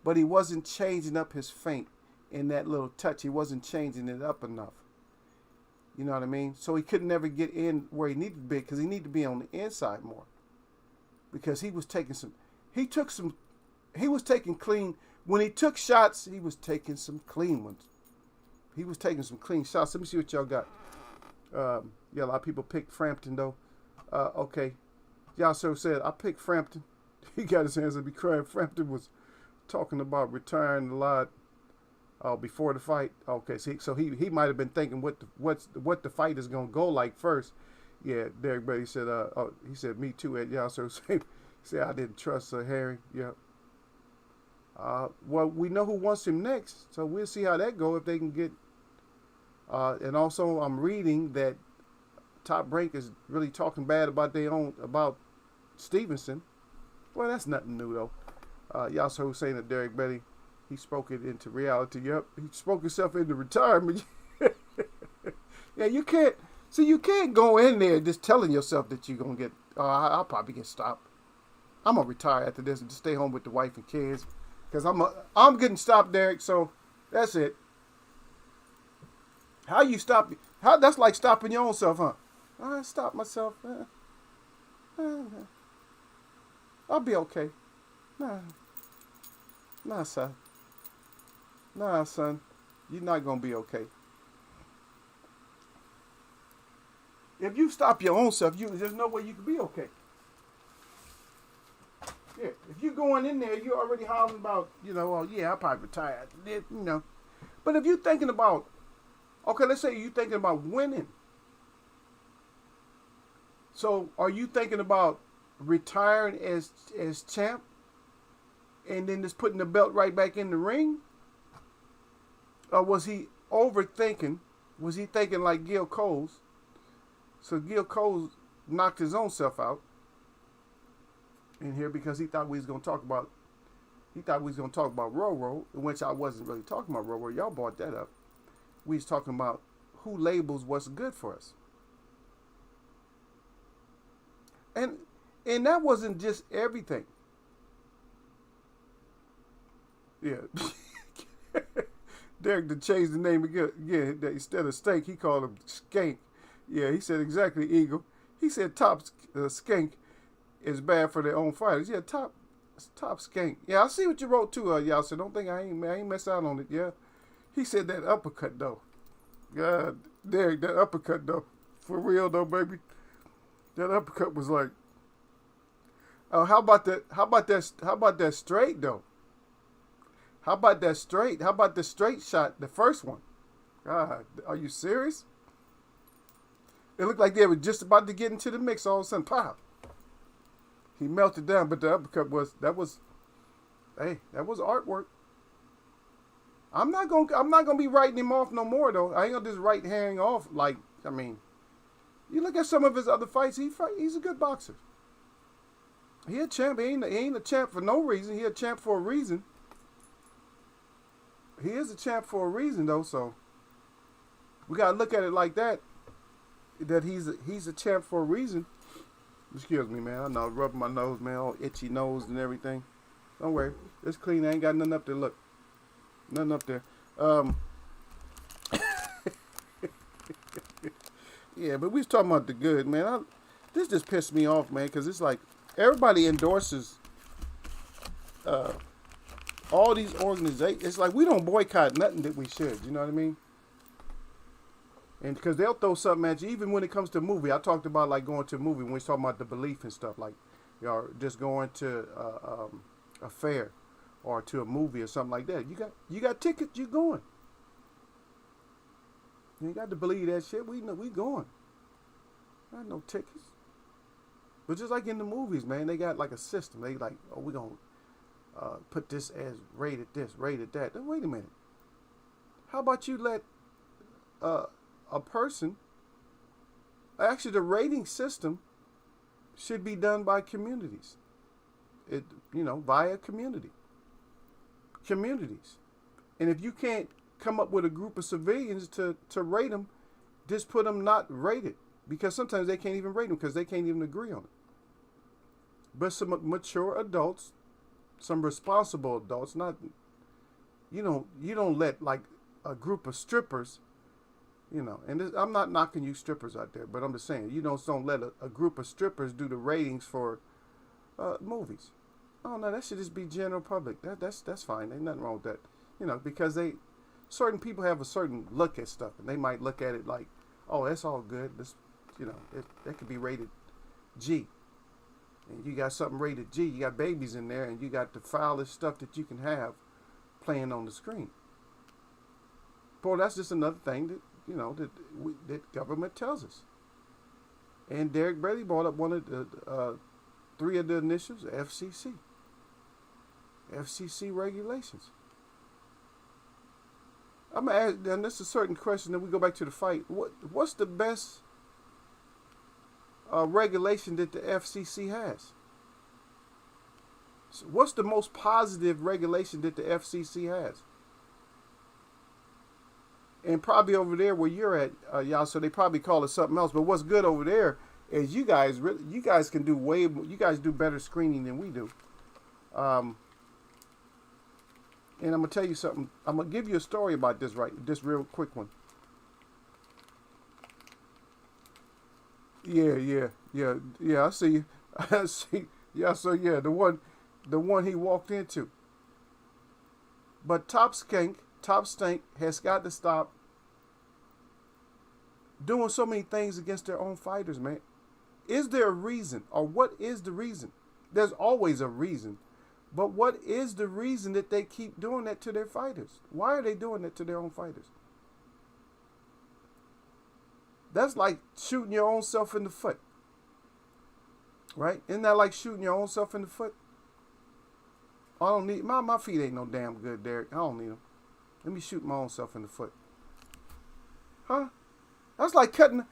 but he wasn't changing up his feint in that little touch. He wasn't changing it up enough. You know what I mean? So he could never get in where he needed to be, because he needed to be on the inside more. Because he was taking clean, when he took shots, he was taking some clean ones. He was taking some clean shots. Let me see what y'all got. Yeah, a lot of people picked Frampton though. Okay. Y'all so said, I picked Frampton. He got his hands up, be crying. Frampton was talking about retiring a lot before the fight. Okay, so he might have been thinking what the fight is gonna go like first. Yeah, Derek Brady said. He said me too. At y'all so he said I didn't trust Harry. Yeah. Well, we know who wants him next, so we'll see how that go if they can get. And also, I'm reading that Top Rank is really talking bad about Stevenson. Well, that's nothing new though. Yasser Hussein and Derek Betty, he spoke it into reality. Yep, he spoke himself into retirement. Yeah, you can't go in there just telling yourself that you're gonna get. I'll probably get stopped. I'm gonna retire after this and just stay home with the wife and kids, because I'm getting stopped, Derek. So that's it. How you stop? How that's like stopping your own self, huh? I stop myself. I'll be okay. Nah, son. Nah, son. You're not gonna be okay. If you stop your own self, there's no way you can be okay. Yeah, if you going in there, you're already hollering about, oh yeah, I'll probably retire after this, But if you're thinking about, okay, let's say you're thinking about winning. So are you thinking about retiring as champ and then just putting the belt right back in the ring? Or was he overthinking? Was he thinking like Gil Coles? So Gil Coles knocked his own self out in here because he thought we was going to talk about Roro, which I wasn't really talking about Roro. Y'all brought that up. We was talking about who labels what's good for us. And that wasn't just everything. Yeah. Derek to change the name again. Instead of Stank, he called him Skank. Yeah, he said exactly, Eagle. He said top Skank is bad for their own fighters. Yeah, top Skank. Yeah, I see what you wrote too, y'all. So don't think I ain't mess out on it. Yeah. He said that uppercut though. God, Derek, that uppercut though. For real though, baby. That uppercut was like, oh, how about that straight though? How about that straight? How about the straight shot, the first one? God, are you serious? It looked like they were just about to get into the mix. All of a sudden, pop! He melted down, but the uppercut was artwork. I'm not gonna be writing him off no more though. I ain't gonna just write Herring off like. I mean, you look at some of his other fights. He's a good boxer. He a champ. He ain't a champ for no reason. He a champ for a reason. He is a champ for a reason though. So we gotta look at it like that. That he's a champ for a reason. Excuse me, man. I know, rubbing my nose, man. All itchy nose and everything. Don't worry, it's clean. I ain't got nothing up there. Look, nothing up there. Yeah, but we was talking about the good, man. This just pissed me off, man, because it's like everybody endorses all these organizations. It's like we don't boycott nothing that we should. You know what I mean? And because they'll throw something at you, even when it comes to a movie. I talked about like going to a movie when we was talking about the belief and stuff, like just going to a fair or to a movie or something like that. You got tickets, you going. You ain't got to believe that shit. We going. I got no tickets. But just like in the movies, man, they got like a system. They like, oh, we gonna put this as rated this, rated that. Then wait a minute. How about you let a person, actually the rating system should be done by communities. Via communities. And if you can't come up with a group of civilians to rate them, just put them not rated. Because sometimes they can't even rate them because they can't even agree on it. But some mature adults, some responsible adults, you don't let like a group of strippers, and I'm not knocking you strippers out there, but I'm just saying, don't let a group of strippers do the ratings for movies. Oh no, that should just be general public. That's fine. Ain't nothing wrong with that. Because certain people have a certain look at stuff, and they might look at it like, oh, that's all good. This, that could be rated G. and you got something rated G, you got babies in there, and you got the foulest stuff that you can have playing on the screen. Boy, that's just another thing that, you know, that government tells us. And Derek Brady brought up one of the three of the initials, FCC. FCC regulations. I'm going to ask, and this is a certain question, then we go back to the fight. What's the best regulation that the FCC has? So what's the most positive regulation that the FCC has? And probably over there where you're at, y'all, so they probably call it something else. But what's good over there is you guys can do you guys do better screening than we do. And I'm gonna tell you something. I'm gonna give you a story about this this real quick one. Yeah. I see you. I see. Yeah. So yeah, the one he walked into. But Top Stank has got to stop doing so many things against their own fighters, man. Is there a reason, or what is the reason? There's always a reason. But what is the reason that they keep doing that to their fighters? Why are they doing that to their own fighters? That's like shooting your own self in the foot. Right? Isn't that like shooting your own self in the foot? I don't need, my feet ain't no damn good, Derek. I don't need them. Let me shoot my own self in the foot. Huh? That's like cutting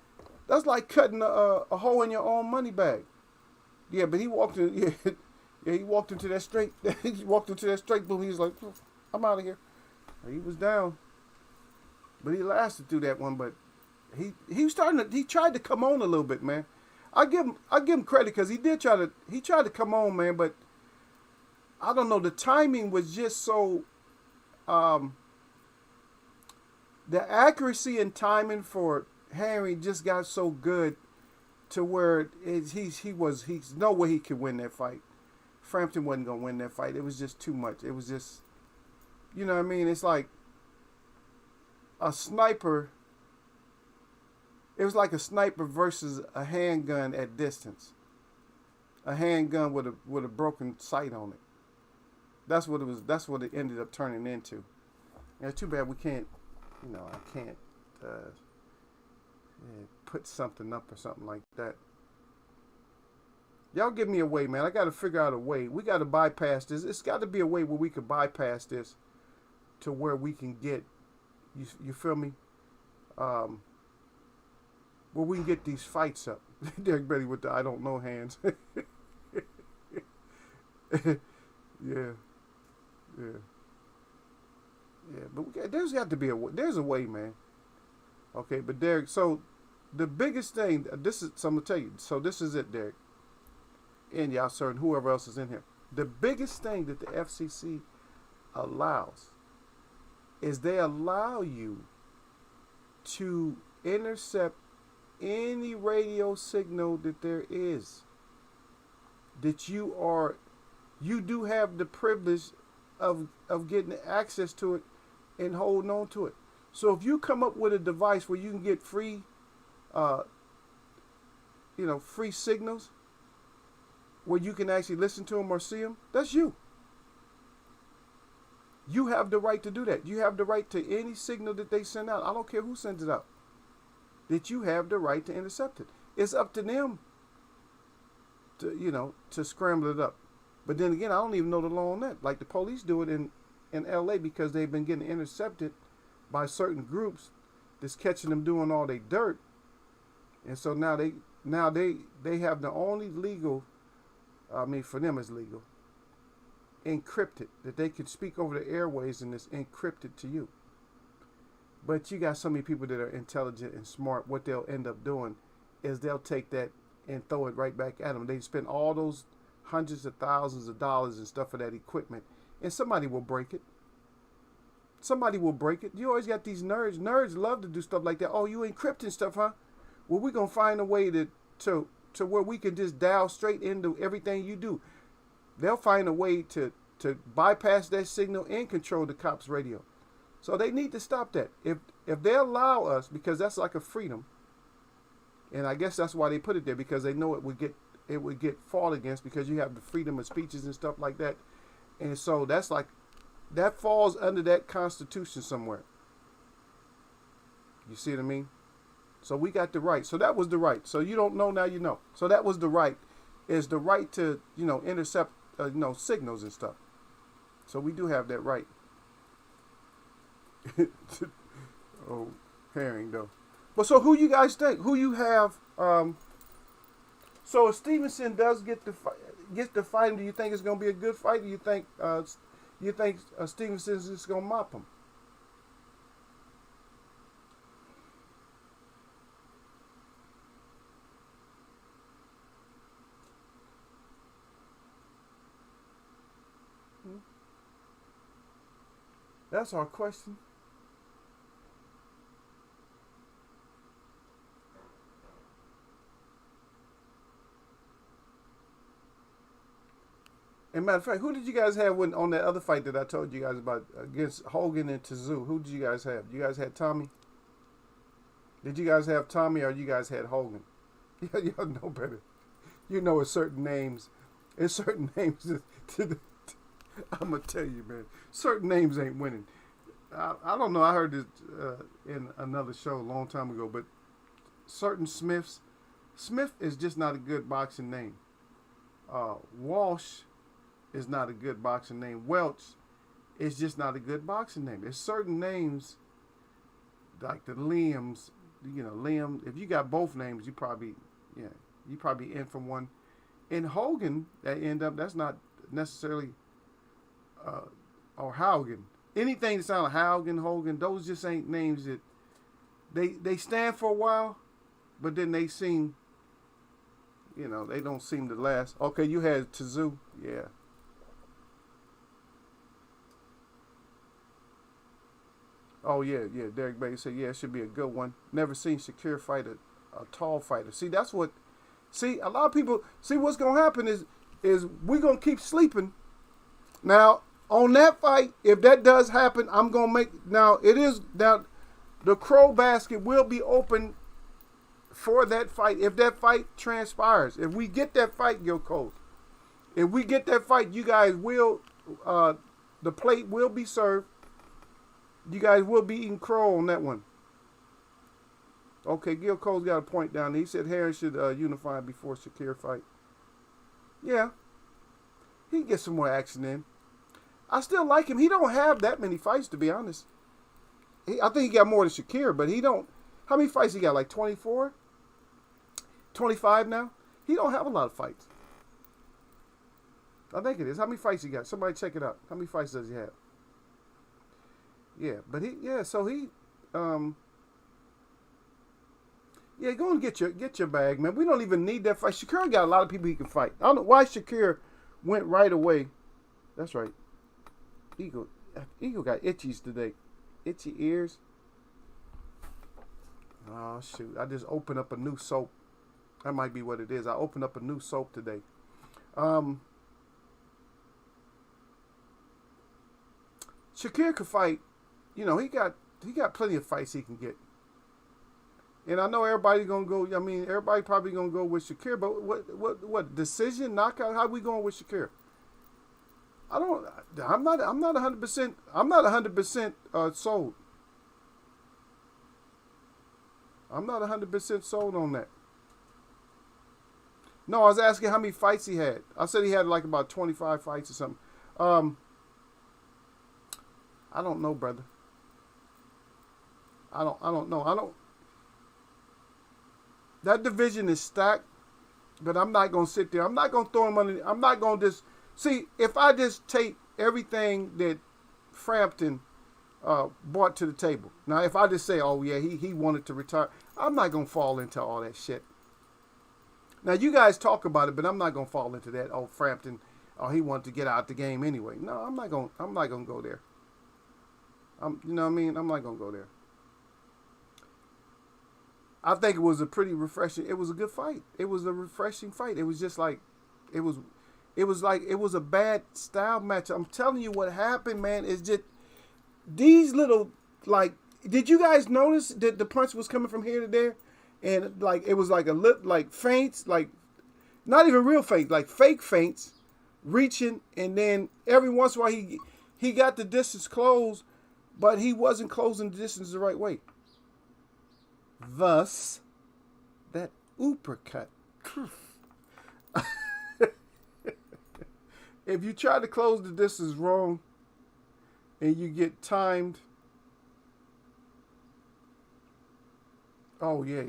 a hole in your own money bag. Yeah, but he walked in. Yeah, he walked into that straight. He walked into that straight boom. He was like, "I'm out of here." He was down, but he lasted through that one. But he tried to come on a little bit, man. I give him credit because he tried to come on, man. But I don't know. The timing was just so. The accuracy and timing for Henry just got so good to where he's no way he could win that fight. Frampton wasn't gonna win that fight. It was just too much. It was just, you know what I mean? It's like a sniper. It was like a sniper versus a handgun at distance. A handgun with a broken sight on it. That's what it was. That's what it ended up turning into. And it's too bad we can't. You know, I can't put something up or something like that. Y'all give me a way, man. I got to figure out a way. We got to bypass this. It's got to be a way where we could bypass this to where we can get, you feel me? Where we can get these fights up. Derek Brady with the I don't know hands. Yeah. Yeah, but there's got to be there's a way, man. Okay, but Derek, so the biggest thing, I'm going to tell you, so this is it, Derek. And y'all, sir, and whoever else is in here. The biggest thing that the FCC allows is they allow you to intercept any radio signal that there is. That you do have the privilege of getting access to it and holding on to it. So if you come up with a device where you can get free signals, where you can actually listen to them or see them, that's you. You have the right to do that. You have the right to any signal that they send out. I don't care who sends it out. That you have the right to intercept it. It's up to them to scramble it up. But then again, I don't even know the law on that. Like the police do it in LA because they've been getting intercepted by certain groups that's catching them doing all their dirt. And so now they have the only legal, for them it's legal, encrypted, that they can speak over the airways and it's encrypted to you. But you got so many people that are intelligent and smart, what they'll end up doing is they'll take that and throw it right back at them. They spend all those hundreds of thousands of dollars and stuff for that equipment, and somebody will break it. Somebody will break it. You always got these nerds. Nerds love to do stuff like that. Oh, you encrypting stuff, huh? Well, we're going to find a way to where we can just dial straight into everything you do. They'll find a way to bypass that signal and control the cops' radio. So they need to stop that. If they allow us, because that's like a freedom, and I guess that's why they put it there, because they know it would get it would get fought against because you have the freedom of speeches and stuff like that. And so that's like, that falls under that Constitution somewhere. You see what I mean? So we got the right. So that was the right. So you don't know, now you know. So that was the right. Is the right to, intercept, signals and stuff. So we do have that right. Oh, herring though. But so who you guys think? Who you have? So if Stevenson does get the fight, do you think it's going to be a good fight? Do you think Stevenson's just going to mop him? That's our question. And matter of fact, who did you guys have on that other fight that I told you guys about against Hogan and Tszyu? Who did you guys have? You guys had Tommy? Did you guys have Tommy or you guys had Hogan? Y'all know better. You know it's certain names. It's certain names. I'm going to tell you, man. Certain names ain't winning. I don't know. I heard this in another show a long time ago, but certain Smiths. Smith is just not a good boxing name. Walsh is not a good boxing name. Welch is just not a good boxing name. There's certain names like the Liams, Liam. If you got both names, you probably in from one. In Hogan, that's not necessarily or Haugen. Anything that sounds like Haugen, Hogan, those just ain't names that they stand for a while, but then they seem, they don't seem to last. Okay, you had Tszyu, yeah. Oh, yeah. Derek Baker said, yeah, it should be a good one. Never seen Shakir fight a tall fighter. See, a lot of people, what's going to happen is we're going to keep sleeping. Now, on that fight, if that does happen, I'm going to the Crow basket will be open for that fight. If that fight transpires, if we get that fight, Gil Cole, if we get that fight, you guys will, the plate will be served. You guys will be eating crow on that one. Okay, Gil Cole's got a point down there. He said Harry should unify before Shakir fight. Yeah. He can get some more action in. I still like him. He don't have that many fights, to be honest. I think he got more than Shakir, but he don't. How many fights he got? Like 24? 25 now? He don't have a lot of fights. I think it is. How many fights he got? Somebody check it out. How many fights does he have? Yeah, but so he, go and get your bag, man. We don't even need that fight. Shakir got a lot of people he can fight. I don't know why Shakir went right away. That's right. Eagle got itchies today. Itchy ears. Oh, shoot. I just opened up a new soap. That might be what it is. I opened up a new soap today. Shakir could fight. He got plenty of fights he can get. And I know everybody's gonna go. I mean, everybody probably gonna go with Shakir. But what decision, knockout? How we going with Shakir? I'm not 100%. I'm not 100% sold. I'm not 100% sold on that. No, I was asking how many fights he had. I said he had like about 25 fights or something. I don't know, brother. I don't know. That division is stacked, but I'm not going to sit there. I'm not going to throw him under. I'm not going to just... See, if I just take everything that Frampton brought to the table. Now, if I just say, oh, yeah, he wanted to retire, I'm not going to fall into all that shit. Now, you guys talk about it, but I'm not going to fall into that. Oh, Frampton, he wanted to get out the game anyway. No, I'm not going to go there. You know what I mean? I'm not going to go there. I think it was a pretty refreshing. It was a good fight. It was a refreshing fight. It was just like, it was a bad style match. I'm telling you what happened, man, is just these little, like, did you guys notice that the punch was coming from here to there? And like, it was like a lip, like feints, like Not even real feints, like fake feints, reaching, and then every once in a while he got the distance closed, but he wasn't closing the distance the right way. Thus, that uppercut. If you try to close the distance wrong and you get timed, oh yeah.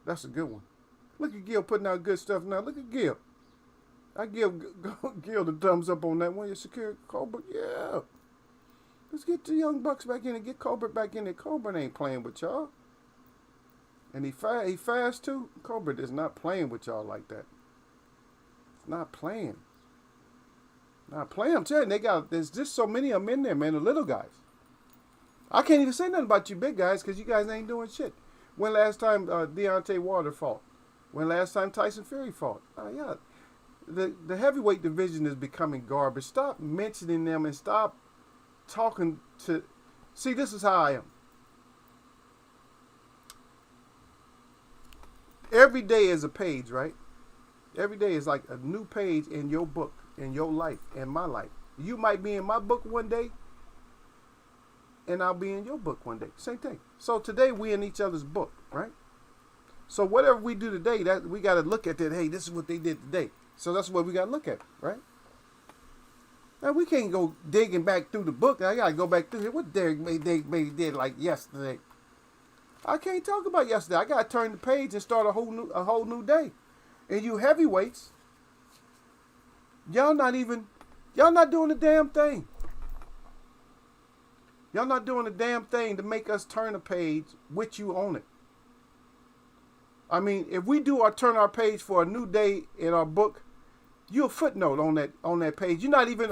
That's a good one. Look at Gil putting out good stuff now. Look at Gil. I give Gil the thumbs up on that one. You secure Colbert, yeah. Let's get the young bucks back in and get Colbert back in there. Colbert ain't playing with y'all. And he fast too. Colbert is not playing with y'all like that. It's not playing. Not playing. I'm telling you, there's just so many of them in there, man, the little guys. I can't even say nothing about you big guys because you guys ain't doing shit. When last time Deontay Wilder fought? When last time Tyson Fury fought? Yeah. The heavyweight division is becoming garbage. Stop mentioning them and stop talking to... See, this is how I am. Every day is a page, right? Every day is like a new page in your book, in your life, in my life. You might be in my book one day, and I'll be in your book one day. Same thing. So today we in each other's book, right? So whatever we do today, that we got to look at that. Hey, this is what they did today. So that's what we got to look at, right? Now we can't go digging back through the book. I got to go back through here. What they did like yesterday? I can't talk about yesterday. I got to turn the page and start a whole new day. And you heavyweights, y'all not doing the damn thing. Y'all not doing the damn thing to make us turn a page with you on it. I mean, if we turn our page for a new day in our book, you're a footnote on that page. You're not even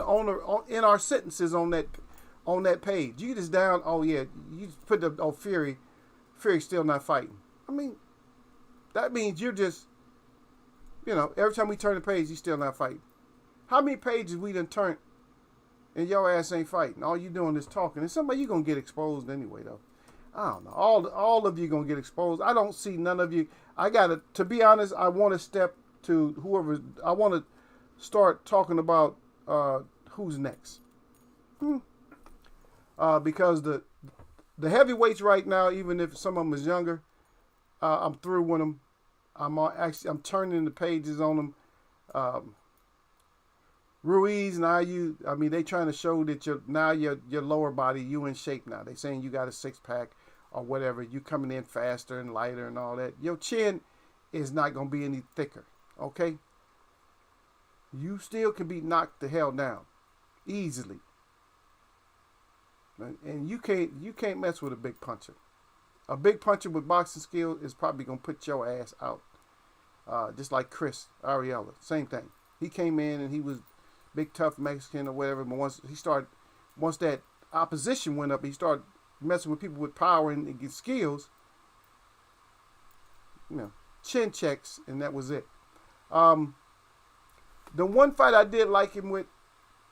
in our sentences on that page. You just down. Oh yeah, you just put the Fury. Fury's still not fighting. I mean, that means you're just, every time we turn the page, he's still not fighting. How many pages we done turned and your ass ain't fighting? All you doing is talking. And somebody you gonna get exposed anyway though. I don't know. All of you gonna get exposed. I don't see none of you. To be honest, I want to step to whoever. I want to start talking about who's next. Because the heavyweights right now, even if some of them is younger, I'm through with them. I'm turning the pages on them. Ruiz now they trying to show that your lower body, you in shape now. They saying you got a 6-pack or whatever. You coming in faster and lighter and all that. Your chin is not gonna be any thicker. Okay. You still can be knocked the hell down easily. And you can't mess with a big puncher. A big puncher with boxing skill is probably gonna put your ass out. Just like Chris Ariella, same thing. He came in and he was big tough Mexican or whatever, but once that opposition went up, he started messing with people with power and skills. Chin checks, and that was it. The one fight I did like him with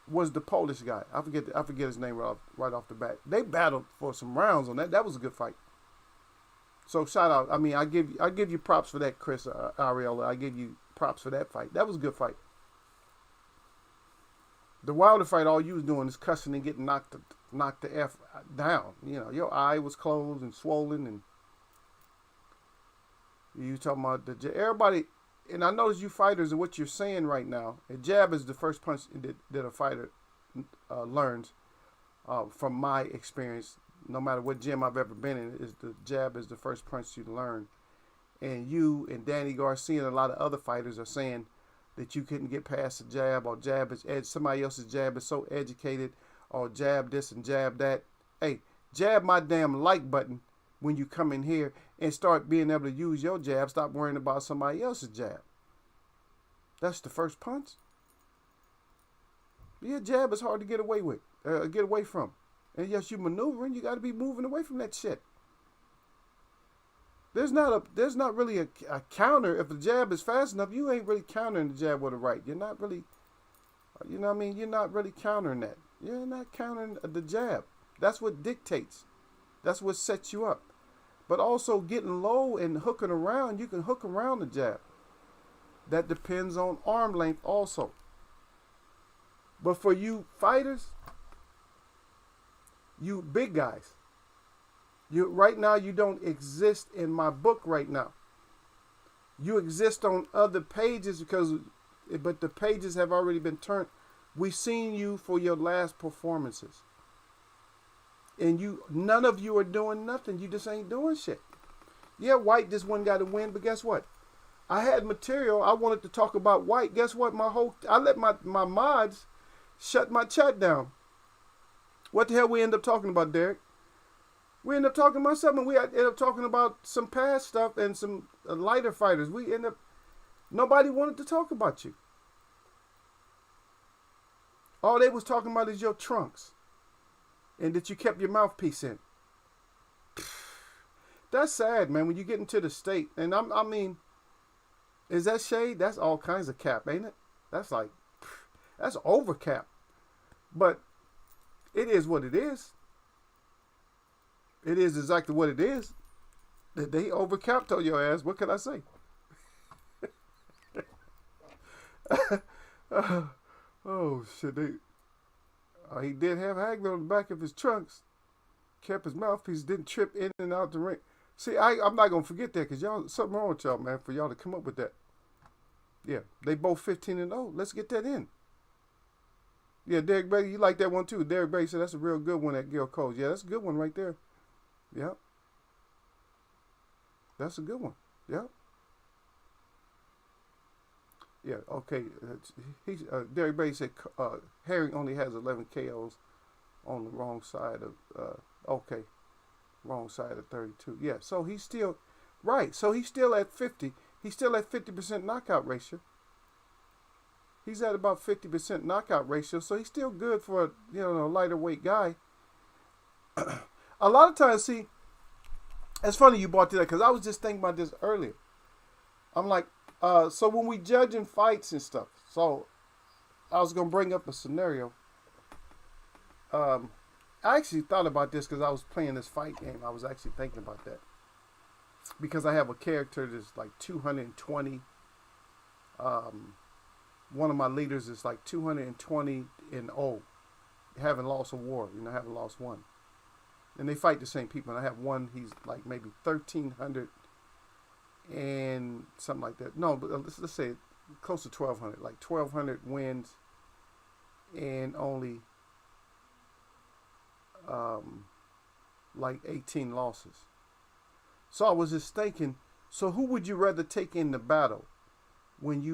was the Polish guy. I forget his name right off the bat. They battled for some rounds on that. That was a good fight. So shout out. I mean, I give you props for that, Chris Ariella. I give you props for that fight. That was a good fight. The Wilder fight, all you was doing is cussing and getting knocked the F down. Your eye was closed and swollen, and you talking about everybody. And I notice you fighters and what you're saying right now. A jab is the first punch that a fighter learns. From my experience, no matter what gym I've ever been in, the jab is the first punch you learn. And you and Danny Garcia and a lot of other fighters are saying that you couldn't get past the jab, or jab is somebody else's jab is so educated, or jab this and jab that. Hey, jab my damn like button when you come in here and start being able to use your jab. Stop worrying about somebody else's jab. That's the first punch. Your jab is hard to get away from. And yes, you maneuvering, you got to be moving away from that shit. There's not really a counter. If the jab is fast enough, you ain't really countering the jab with a right. You're not really, you know what I mean? You're not really countering that. You're not countering the jab. That's what dictates. That's what sets you up. But also getting low and hooking around, you can hook around the jab. That depends on arm length also. But for you fighters, you big guys, you right now you don't exist in my book right now. You exist on other pages but the pages have already been turned. We've seen you for your last performances. And none of you are doing nothing. You just ain't doing shit. Yeah, White just one got to win, but guess what? I had material. I wanted to talk about White. Guess what? I let my mods shut my chat down. What the hell we end up talking about, Derek? We end up talking about something. We end up talking about some past stuff and some lighter fighters. Nobody wanted to talk about you. All they was talking about is your trunks. And that you kept your mouthpiece in. That's sad, man, when you get into the state. And I mean, is that shade? That's all kinds of cap, ain't it? That's over cap. But it is what it is. It is exactly what it is. They overcapped on your ass. What can I say? Oh, shit. He did have Hagler on the back of his trunks. Kept his mouthpiece, didn't trip in and out the ring. See, I'm not going to forget that because y'all, something wrong with y'all, man, for y'all to come up with that. Yeah, they both 15-0. Let's get that in. Yeah, Derek Brady, you like that one too. Derek Brady said that's a real good one at Gil Coles. Yeah, that's a good one right there. Yeah. That's a good one. Yeah. Yeah, okay. Derek Brady said Herring only has 11 KOs on the wrong side of, wrong side of 32. Yeah, so he's still, right, so he's still at 50. He's still at 50% knockout ratio. He's at about 50% knockout ratio, so he's still good for a lighter weight guy. A lot of times, see, it's funny you brought to that because I was just thinking about this earlier. I'm like, so when we judging fights and stuff, so I was gonna bring up a scenario. I actually thought about this because I was playing this fight game. I was actually thinking about that because I have a character that's like 220. One of my leaders is like 220-0, haven't lost a war, haven't lost one. And they fight the same people. And I have one, he's like maybe 1,300 and something like that. No, but let's say close to 1,200, like 1,200 wins and only like 18 losses. So I was just thinking, so who would you rather take in the battle? When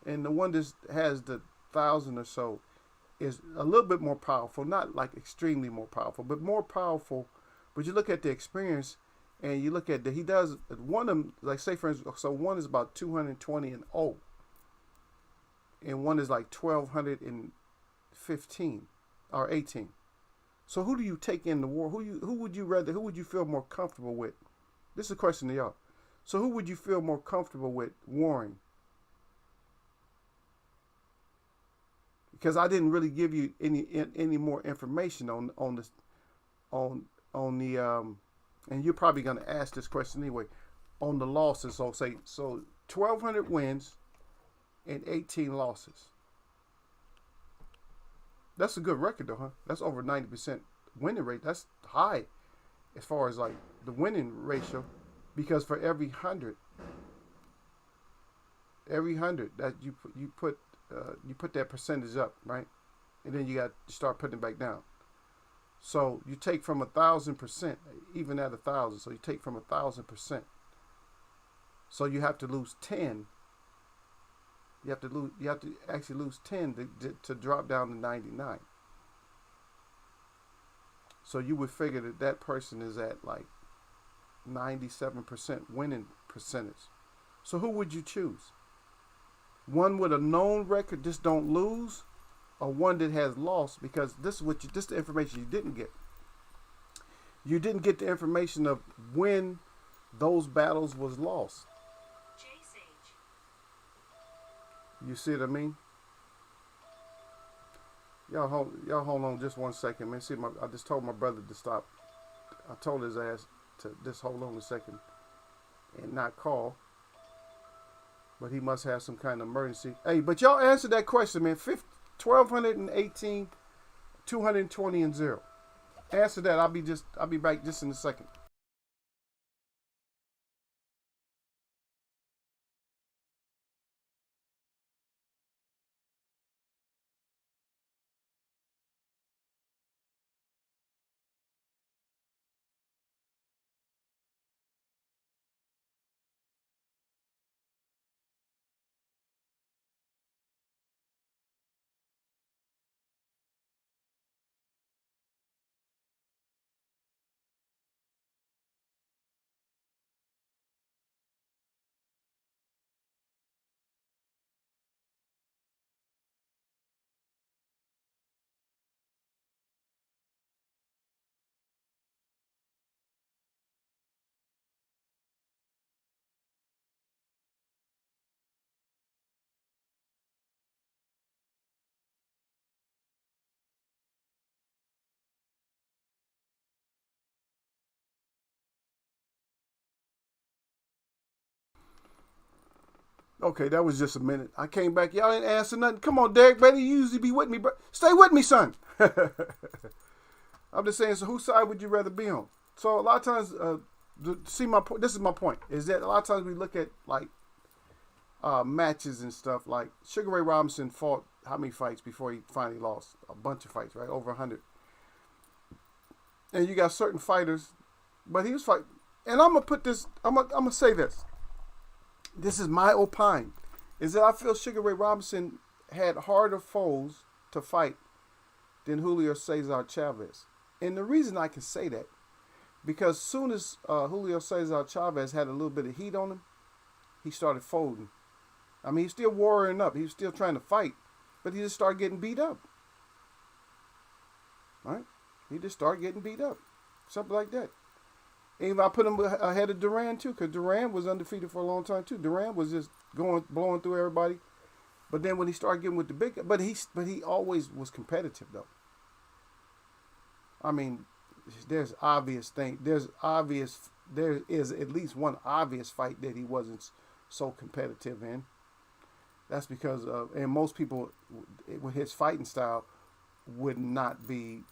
and the one that has the 1,000 or so is a little bit more powerful, not like extremely more powerful, but more powerful. But you look at the experience and you look at he does one of them, like say for instance, so one is about 220-0 and one is like 1,215 or 18. So who do you take in the war? Who would you feel more comfortable with? This is a question to y'all. So who would you feel more comfortable with warring? Because I didn't really give you any more information on the and you're probably going to ask this question anyway, on the losses. So 1,200 wins and 18 losses. That's a good record though, huh? That's over 90% winning rate. That's high as far as like the winning ratio, because for every 100 that you put that percentage up, right? And then you start putting it back down. So you take from 1,000%, even at 1,000. So you take from 1,000%. So you have to lose 10. You have to actually lose 10 to drop down to 99. So you would figure that person is at like 97% winning percentage. So who would you choose? One with a known record, just don't lose, or one that has lost? Because this is the information you didn't get. You didn't get the information of when those battles was lost. You see what I mean? Y'all hold on just 1 second, man. See, I just told my brother to stop. I told his ass to just hold on a second and not call. But he must have some kind of emergency. Hey, but y'all answered that question, man. 1,218, 220 and 0. Answer that. I'll be back just in a second. Okay, that was just a minute. I came back. Y'all didn't answer nothing. Come on, Derek Bailey. You usually be with me, bro. Stay with me, son. I'm just saying, so whose side would you rather be on? So a lot of times, see my point. This is my point. Is that a lot of times we look at like matches and stuff. Like Sugar Ray Robinson fought how many fights before he finally lost? A bunch of fights, right? Over 100. And you got certain fighters, but he was fighting. And I'm gonna put this. I'm gonna say this. This is my opine. Is that I feel Sugar Ray Robinson had harder foes to fight than Julio Cesar Chavez. And the reason I can say that, because soon as Julio Cesar Chavez had a little bit of heat on him, he started folding. I mean, he's still warring up. He was still trying to fight, but he just started getting beat up. Right? He just started getting beat up. Something like that. And I put him ahead of Duran too, because Duran was undefeated for a long time too. Duran was just blowing through everybody. But then when he started getting with the big, but he always was competitive though. I mean, there is at least one obvious fight that he wasn't so competitive in. That's because and most people with his fighting style would not be,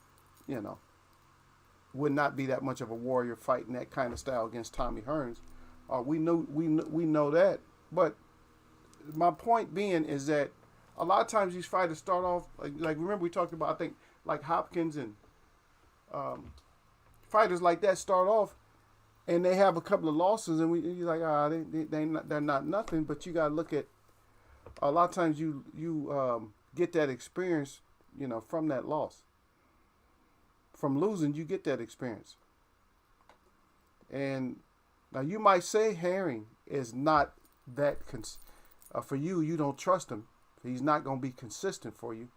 would not be that much of a warrior fighting that kind of style against Tommy Hearns. We know that. But my point being is that a lot of times these fighters start off like remember we talked about, I think, like Hopkins and fighters like that start off and they have a couple of losses and you're like, they're not nothing. But you got to look at a lot of times you get that experience, from that loss. From losing, you get that experience. And now you might say Herring is not that, for you, you don't trust him. He's not going to be consistent for you.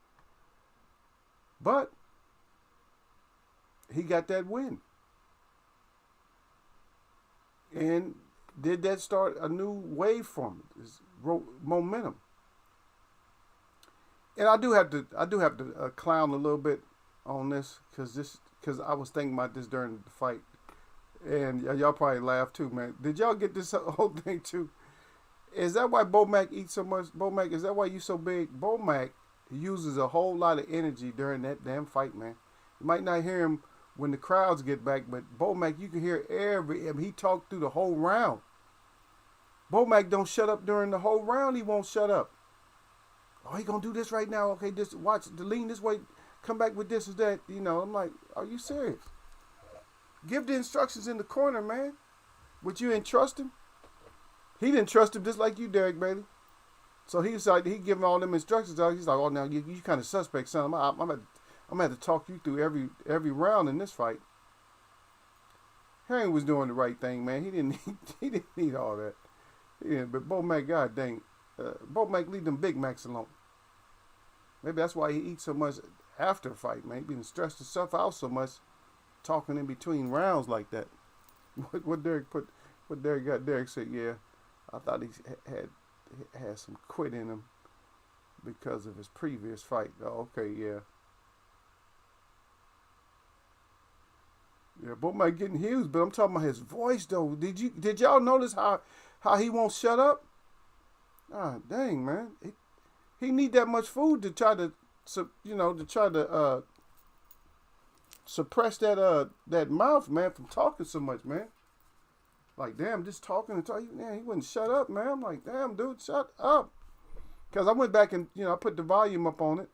But he got that win. And did that start a new wave for him? Momentum. And I do have to clown a little bit on this because I was thinking about this during the fight, and y'all probably laughed too, man. Did y'all get this whole thing too? Is that why Bo Mac eats so much? Bo Mac, is that why you so big? Bo Mac uses a whole lot of energy during that damn fight, man. You might not hear him when the crowds get back, but Bo Mac, you can hear he talked through the whole round. Bo Mac don't shut up during the whole round. He won't shut up. Oh, he gonna do this right now. Okay, just watch the lean this way. Come back with this or that. I'm like, are you serious? Give the instructions in the corner, man. Would you entrust him? He didn't trust him just like you, Derek Bailey. So he decided he giving all them instructions out. He's like, oh, now you kind of suspect, son. I'm gonna have to talk you through every round in this fight. Herring was doing the right thing, man. He didn't need all that. Yeah, but Bo Mac, god dang, Bo Mac leave them Big Macs alone. Maybe that's why he eats so much after a fight, man. He been stressed himself out so much, talking in between rounds like that. What Derek got? Derek said, yeah, I thought he had some quit in him because of his previous fight. Oh, okay, yeah. Yeah, Bo Mac getting huge, but I'm talking about his voice though. Did y'all notice how he won't shut up? Ah, dang, man. He need that much food to try to, to try to suppress that mouth, man, from talking so much, man. Like, damn, just talking and talking. Man, he wouldn't shut up, man. I'm like, damn, dude, shut up. Because I went back and, I put the volume up on it.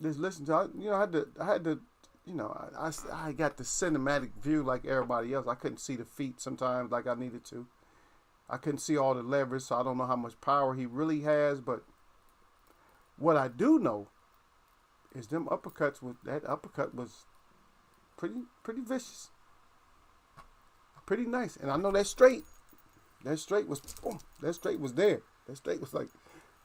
Just listen to it. I had to, I got the cinematic view like everybody else. I couldn't see the feet sometimes like I needed to. I couldn't see all the leverage, so I don't know how much power he really has. But what I do know is them uppercuts, that uppercut was pretty vicious. Pretty nice. And I know that straight was, boom, that straight was there. That straight was like,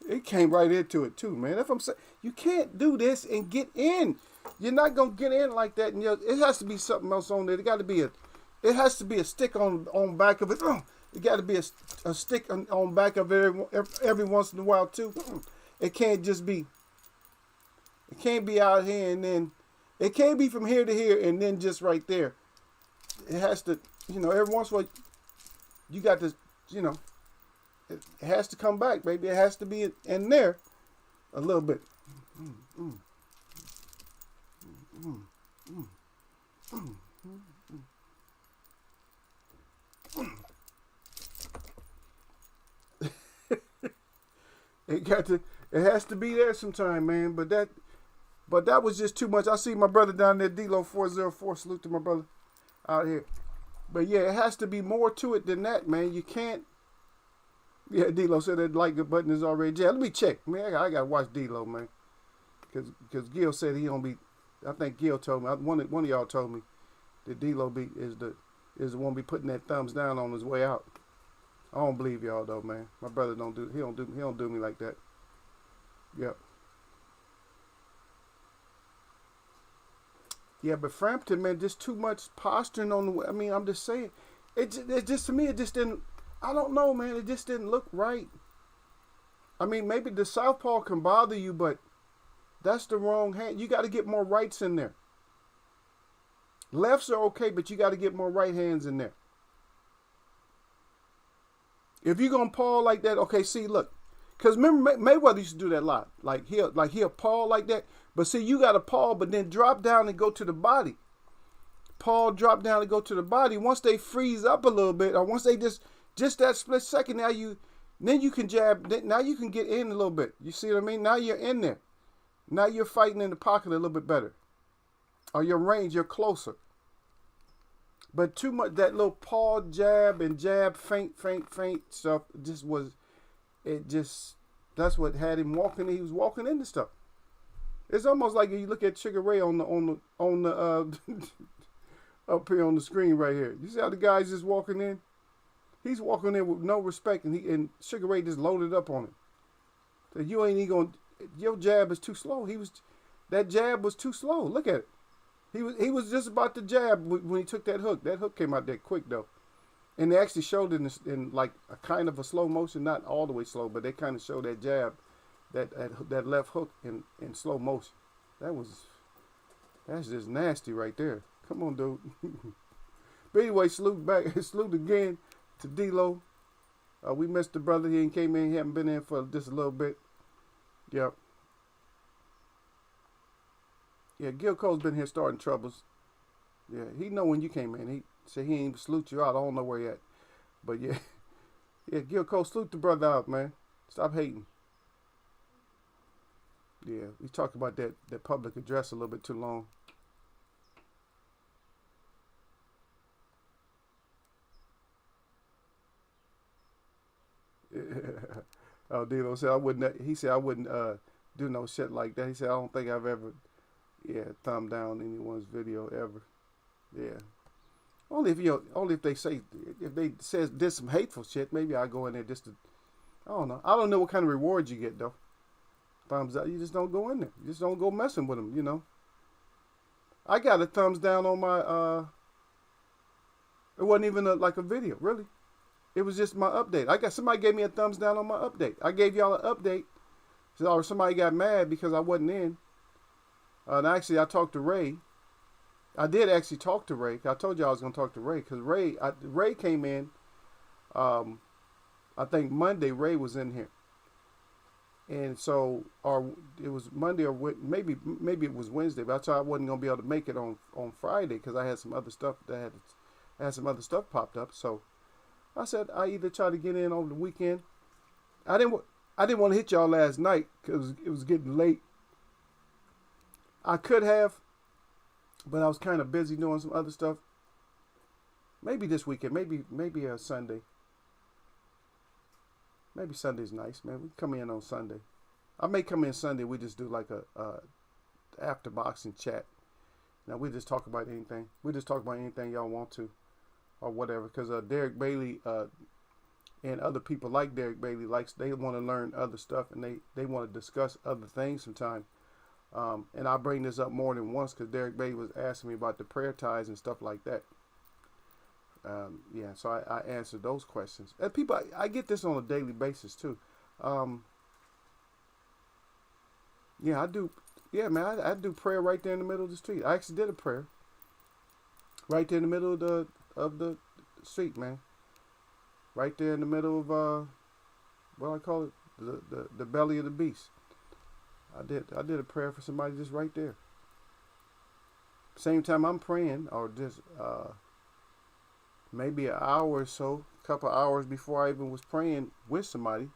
it came right into it too, man. That's what I'm saying. You can't do this and get in. You're not going to get in like that. And it has to be something else on there. It has to be a stick on back of it. It got to be a stick on back of it every once in a while too. It can't be out here and then, it can't be from here to here and then just right there. It has to, every once in a while, you got to, it has to come back, baby. It has to be in there a little bit. It has to be there sometime, man. But that was just too much. I see my brother down there, D-Lo 404. Salute to my brother out here. But yeah, it has to be more to it than that, man. You can't. Yeah, D-Lo said that like button is already. Yeah, let me check, man. I gotta watch D-Lo, man, because Gil said he don't be. I think Gil told me. One of y'all told me that D-Lo is the one be putting that thumbs down on his way out. I don't believe y'all though, man. My brother don't do me like that. Yep. Yeah, but Frampton, man, just too much posturing on the. I mean, I'm just saying, it just to me, it just didn't. I don't know, man. It just didn't look right. I mean, maybe the southpaw can bother you, but that's the wrong hand. You got to get more rights in there. Lefts are okay, but you got to get more right hands in there. If you're gonna paw like that, okay. See, look, because remember Mayweather used to do that a lot. Like he'll paw like that, but see, you got to paw, but then drop down and go to the body. Paw, drop down and go to the body. Once they freeze up a little bit, or once they just that split second, then you can jab. Now you can get in a little bit. You see what I mean? Now you're in there. Now you're fighting in the pocket a little bit better. Or your range, you're closer. But too much, that little paw jab and jab, feint stuff, that's what had him walking. He was walking into stuff. It's almost like if you look at Sugar Ray on the up here on the screen right here. You see how the guy's just walking in? He's walking in with no respect, and Sugar Ray just loaded up on him. So you ain't even going. Your jab is too slow. That jab was too slow. Look at it. He was just about to jab when he took that hook. That hook came out that quick though, and they actually showed it in like a kind of a slow motion, not all the way slow, but they kind of showed that jab, that left hook in slow motion. That's just nasty right there. Come on, dude. But anyway, salute again to D-Lo. We missed the brother. He ain't came in. He haven't been in for just a little bit. Yep. Yeah, Gil Cole's been here starting troubles. Yeah, he know when you came in. He said he ain't even salute you out. I don't know where he at. But yeah. Yeah, Gil Cole, salute the brother out, man. Stop hating. Yeah, we talked about that public address a little bit too long. Oh, D-Lo said I wouldn't. He said I wouldn't do no shit like that. He said I don't think I've ever, thumb down anyone's video ever. Yeah, only if they say did some hateful shit. Maybe I go in there just to. I don't know. I don't know what kind of rewards you get though. Thumbs up. You just don't go in there. You just don't go messing with them. I got a thumbs down on my. It wasn't even like a video, really. It was just my update. Somebody gave me a thumbs down on my update. I gave y'all an update. Or somebody got mad because I wasn't in. And actually, I talked to Ray. I did actually talk to Ray. I told you I was going to talk to Ray because Ray came in. I think Monday Ray was in here, and so or it was Monday or maybe it was Wednesday. But I thought I wasn't gonna be able to make it on Friday because I had some other stuff I had some other stuff popped up. So I said I either try to get in over the weekend. I didn't want to hit y'all last night because it was getting late. I could have, but I was kind of busy doing some other stuff. Maybe this weekend, maybe a Sunday. Maybe Sunday's nice, man. We come in on Sunday. I may come in Sunday. We just do like a after boxing chat. Now we just talk about anything. We just talk about anything y'all want to, or whatever. Because Derek Bailey and other people like Derek Bailey they want to learn other stuff and they want to discuss other things sometimes. And I bring this up more than once because Derek Bailey was asking me about the prayer ties and stuff like that. Yeah, so I answered those questions. And people, I get this on a daily basis too. Yeah, I do. Yeah, man, I do prayer right there in the middle of the street. I actually did a prayer right there in the middle of the street, man. Right there in the middle of what I call it, the belly of the beast. I did a prayer for somebody just right there. Same time I'm praying, or just maybe an hour or so, a couple hours before I even was praying with somebody,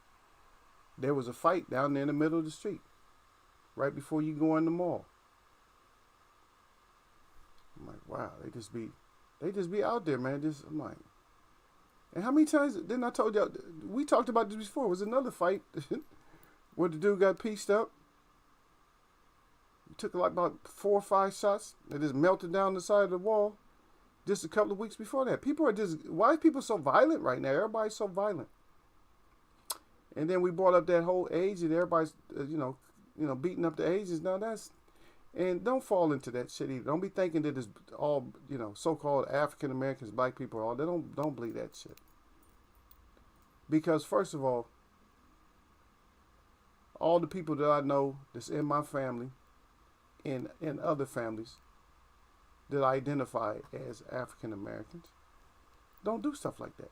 there was a fight down there in the middle of the street, right before you go in the mall. I'm like, wow, they just be out there, man. I'm like, and how many times didn't I told y'all, we talked about this before, it was another fight where the dude got pieced up. He took like about 4 or 5 shots. They just melted down the side of the wall just a couple of weeks before that. People are just, why are people so violent right now? Everybody's so violent. And then we brought up that whole age and everybody's, beating up the ages. Now and don't fall into that shit either. Don't be thinking that it's all, so-called African Americans, black people, all. They don't believe that shit. Because first of all the people that I know that's in my family, in other families that identify as African Americans, don't do stuff like that.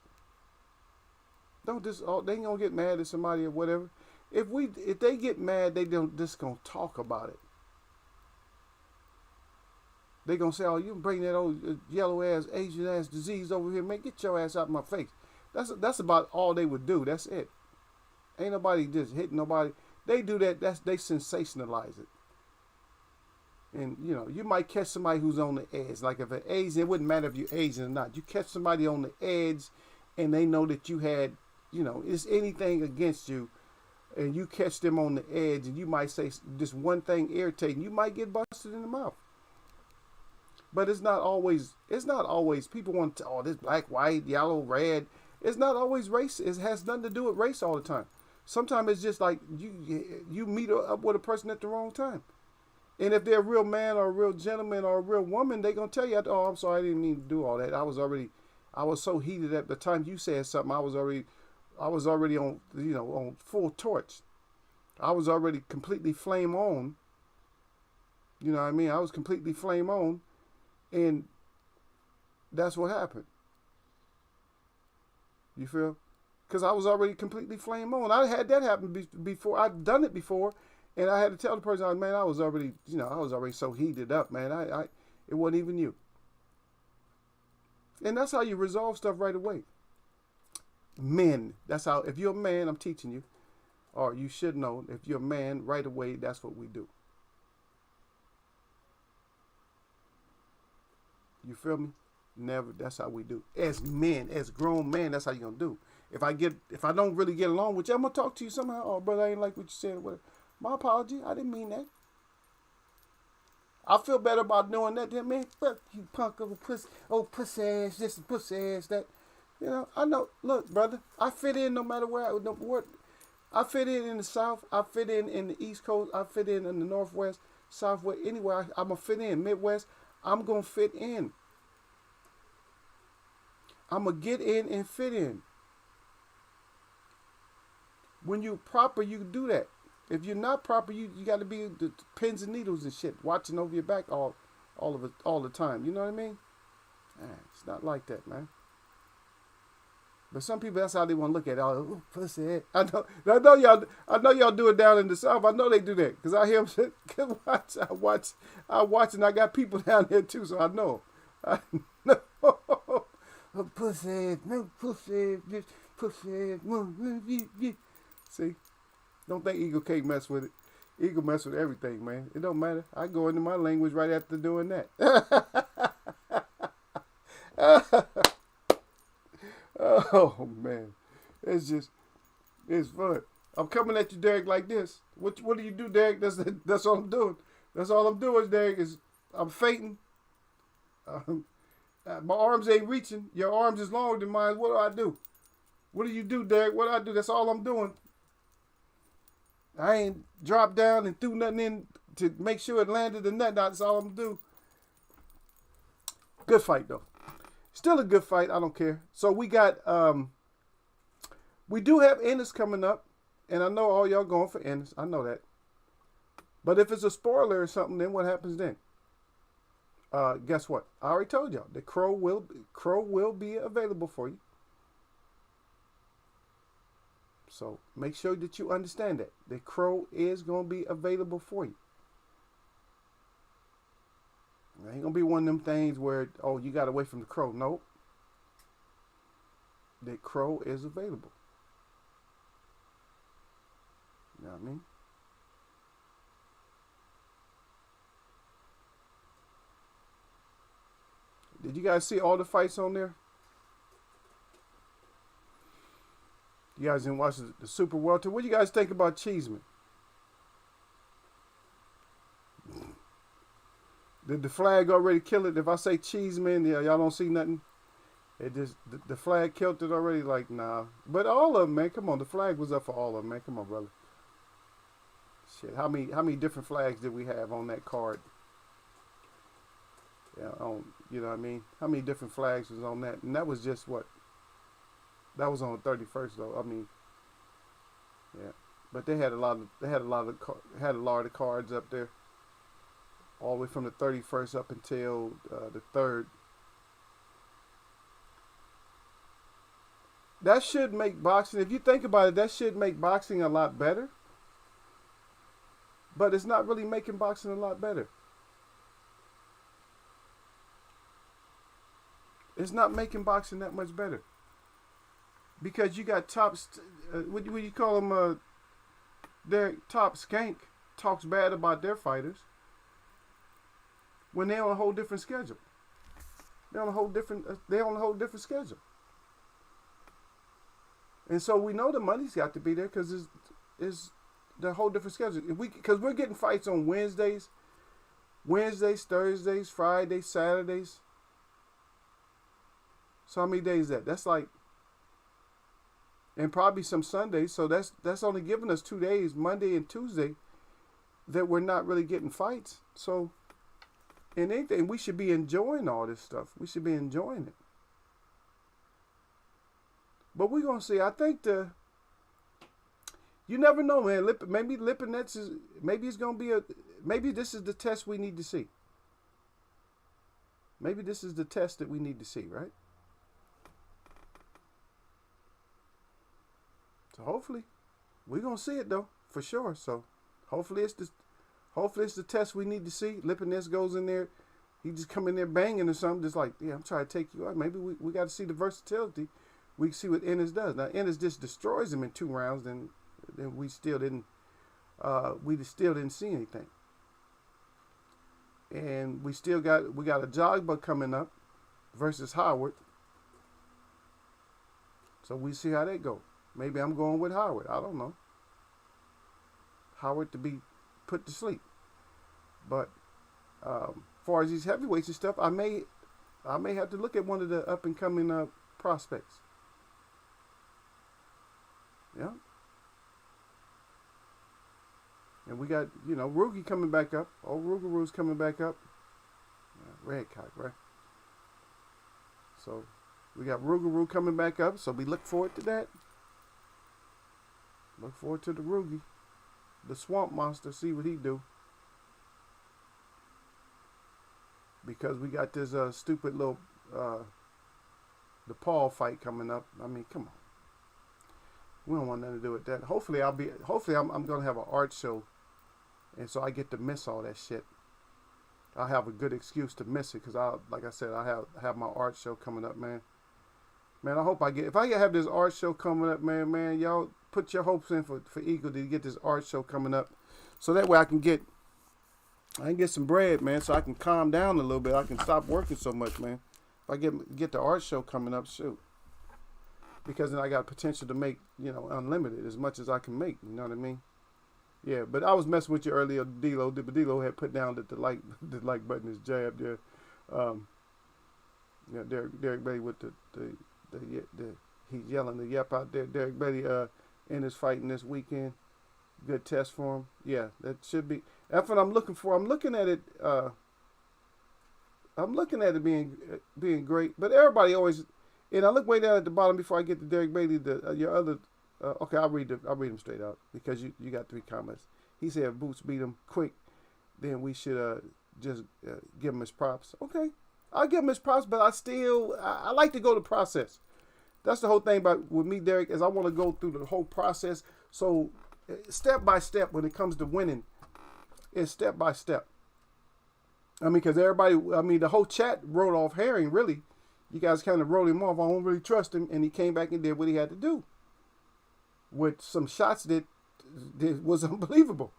Don't just they ain't gonna get mad at somebody or whatever. If they get mad, they don't just gonna talk about it. They gonna say, "Oh, you bring that old yellow ass Asian ass disease over here, man. Get your ass out of my face." That's about all they would do. That's it. Ain't nobody just hitting nobody. They do that. They sensationalize it. And, you might catch somebody who's on the edge. Like if an Asian, it wouldn't matter if you're Asian or not. You catch somebody on the edge and they know that you had, it's anything against you. And you catch them on the edge and you might say just one thing irritating. You might get busted in the mouth. But it's not always, people want to, this black, white, yellow, red. It's not always race. It has nothing to do with race all the time. Sometimes it's just like you meet up with a person at the wrong time. And if they're a real man or a real gentleman or a real woman, they're going to tell you, "Oh, I'm sorry, I didn't mean to do all that. I was so heated at the time you said something. I was already on, on full torch. I was already completely flame on. You know what I mean? I was completely flame on. And that's what happened. You feel? Because I was already completely flame on. I had that happen before. I've done it before. And I had to tell the person, man, I was already so heated up, man. It wasn't even you. And that's how you resolve stuff right away. Men, that's how, if you're a man, I'm teaching you, or you should know, if you're a man, right away, that's what we do. You feel me? Never, that's how we do. As men, as grown men, that's how you're going to do. If I don't really get along with you, I'm going to talk to you somehow. "Oh, brother, I ain't like what you said," or whatever. My apology. I didn't mean that. I feel better about knowing that than, man, fuck you, punk, pussy ass, this and pussy ass that. I know. Look, brother, I fit in no matter where. I fit in the South. I fit in the East Coast. I fit in the Northwest, Southwest. Anywhere I'm gonna fit in. Midwest, I'm gonna fit in. I'm gonna get in and fit in. When you're proper, you can do that. If you're not proper, you got to be the pins and needles and shit, watching over your back all the time. You know what I mean? It's not like that, man. But some people, that's how they want to look at it. Oh, ooh, pussy. I know y'all do it down in the South. I know they do that because I hear them. Cause I watch, and I got people down there too, so I know. I know. Oh, pussy, no pussy, this pussy. See, don't think Eagle can't mess with it. Eagle mess with everything, man. It don't matter. I go into my language right after doing that. Oh man, it's fun. I'm coming at you, Derek, like this. What do you do, Derek? That's all I'm doing. That's all I'm doing, Derek. Is I'm fainting. My arms ain't reaching. Your arms is longer than mine. What do I do? What do you do, Derek? What do I do? That's all I'm doing. I ain't dropped down and threw nothing in to make sure it landed or nothing. That's all I'm do. Good fight though. Still a good fight. I don't care. So we got we do have Ennis coming up, and I know all y'all going for Ennis. I know that. But if it's a spoiler or something, then what happens then? Guess what? I already told y'all that Crow will be available for you. So make sure that you understand that the Crow is going to be available for you. It ain't going to be one of them things where, oh, you got to wait from the Crow. Nope. The Crow is available. You know what I mean? Did you guys see all the fights on there? You guys didn't watch the Super Welter. What do you guys think about Cheeseman? Did the flag already kill it? If I say Cheeseman, yeah, y'all don't see nothing. It just the flag killed it already. Like nah, but all of them, man. Come on, the flag was up for all of them, man. Come on, brother. Shit, how many different flags did we have on that card? Yeah, you know what I mean? How many different flags was on that? And that was just what? That was on the 31st though. I mean, yeah. But they had a lot of cards up there. All the way from the 31st up until the 3rd. That should make boxing, if you think about it, that should make boxing a lot better. But it's not really making boxing a lot better. It's not making boxing that much better. Because you got what do you call them? Their top skank talks bad about their fighters when they're on a whole different schedule. They're on a whole different schedule. And so we know the money's got to be there because it's the whole different schedule. Because we're getting fights on Wednesdays, Thursdays, Fridays, Saturdays. So how many days is that? That's like, and probably some Sundays. So that's only giving us 2 days, Monday and Tuesday, that we're not really getting fights. So in anything, we should be enjoying all this stuff. We should be enjoying it. But we're gonna see. I think you never know, man. Maybe Lipinets is maybe it's gonna be maybe this is the test we need to see. Maybe this is the test that we need to see, right? So hopefully, we're gonna see it though, for sure. So hopefully it's the test we need to see. Lipinets goes in there, he just come in there banging or something, just like, yeah, I'm trying to take you out. Maybe we got to see the versatility. We can see what Ennis does. Now Ennis just destroys him in 2 rounds, then we still didn't see anything. And we got a Jogba coming up versus Howard. So we see how that go. Maybe I'm going with Howard. I don't know. Howard to be put to sleep. But as far as these heavyweights and stuff, I may have to look at one of the up and coming prospects. Yeah. And we got, Rugi coming back up. Old Rougarou's coming back up. Red cock, right? So we got Rougarou coming back up. So we look forward to that. Look forward to the Rugi. The swamp monster. See what he do. Because we got this stupid little the Paul fight coming up. I mean, come on. We don't want nothing to do with that. Hopefully I'm gonna have an art show, and so I get to miss all that shit. I'll have a good excuse to miss it because like I said, I have my art show coming up, man. Man, I hope if I have this art show coming up, man, y'all put your hopes in for Eagle to get this art show coming up, so that way I can get some bread, man, so I can calm down a little bit. I can stop working so much, man. If I get the art show coming up, shoot. Because then I got potential to make, unlimited, as much as I can make. You know what I mean? Yeah, but I was messing with you earlier, D-Lo. But D-Lo had put down that the like button is jabbed there. Derek Bailey with the he's yelling the yep out there. Derek Bailey in his fighting this weekend. Good test for him. Yeah, that should be. That's what I'm looking for. I'm looking at it. Being great. But everybody always. And I look way down at the bottom before I get to Derek Bailey. Your other. Okay, I'll read them straight out because you got 3 comments. He said if Boots beat him quick, then we should just give him his props. Okay, I'll give him his props, but I like to go the process. That's the whole thing with me, Derek, is I want to go through the whole process. So step by step when it comes to winning, it's step by step. I mean, because the whole chat wrote off Herring, really. You guys kind of wrote him off. I don't really trust him. And he came back and did what he had to do. With some shots that was unbelievable.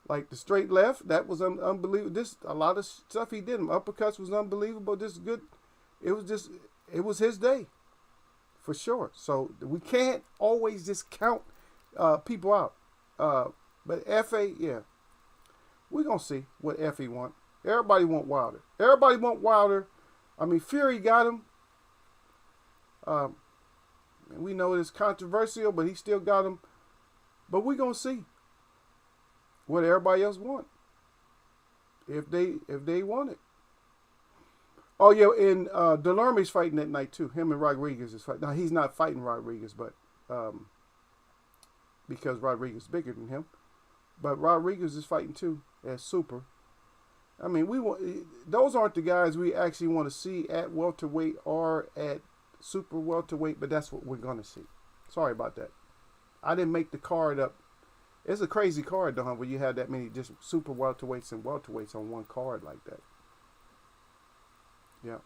Like the straight left, that was unbelievable. A lot of stuff he did. Uppercuts was unbelievable. Just good. It was his day. For sure. So we can't always just count people out. But F.A., yeah. We're going to see what F.A. want. Everybody want Wilder. I mean, Fury got him. And we know it's controversial, but he still got him. But we're going to see what everybody else want. If they want it. Oh, yeah, and Delorme's fighting that night, too. Him and Rodriguez is fighting. Now, he's not fighting Rodriguez, but because Rodriguez is bigger than him. But Rodriguez is fighting, too, as super. I mean, those aren't the guys we actually want to see at welterweight or at super welterweight, but that's what we're going to see. Sorry about that. I didn't make the card up. It's a crazy card, though, where you have that many just super welterweights and welterweights on one card like that. Yeah.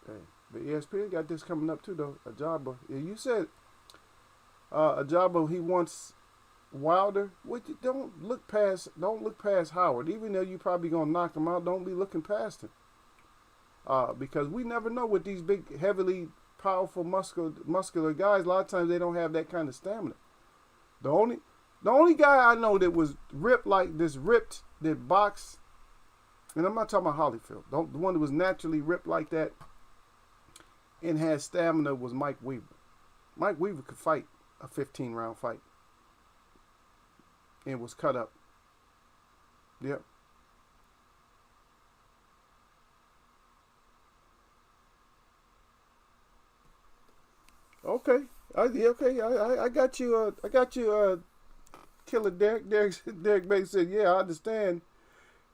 Hey, but ESPN got this coming up, too, though. Ajaba. You said Ajaba, he wants Wilder. Don't look past Howard. Even though you're probably gonna knock him out, don't be looking past him. Because we never know with these big, heavily powerful, muscular guys. A lot of times they don't have that kind of stamina. The only guy I know that was ripped like this, that boxed, and I'm not talking about Holyfield. The one that was naturally ripped like that and had stamina was Mike Weaver. Mike Weaver could fight a 15-round fight. And was cut up. Yep. Okay. I got you. Killer Derek. Derek Bates said, "Yeah, I understand."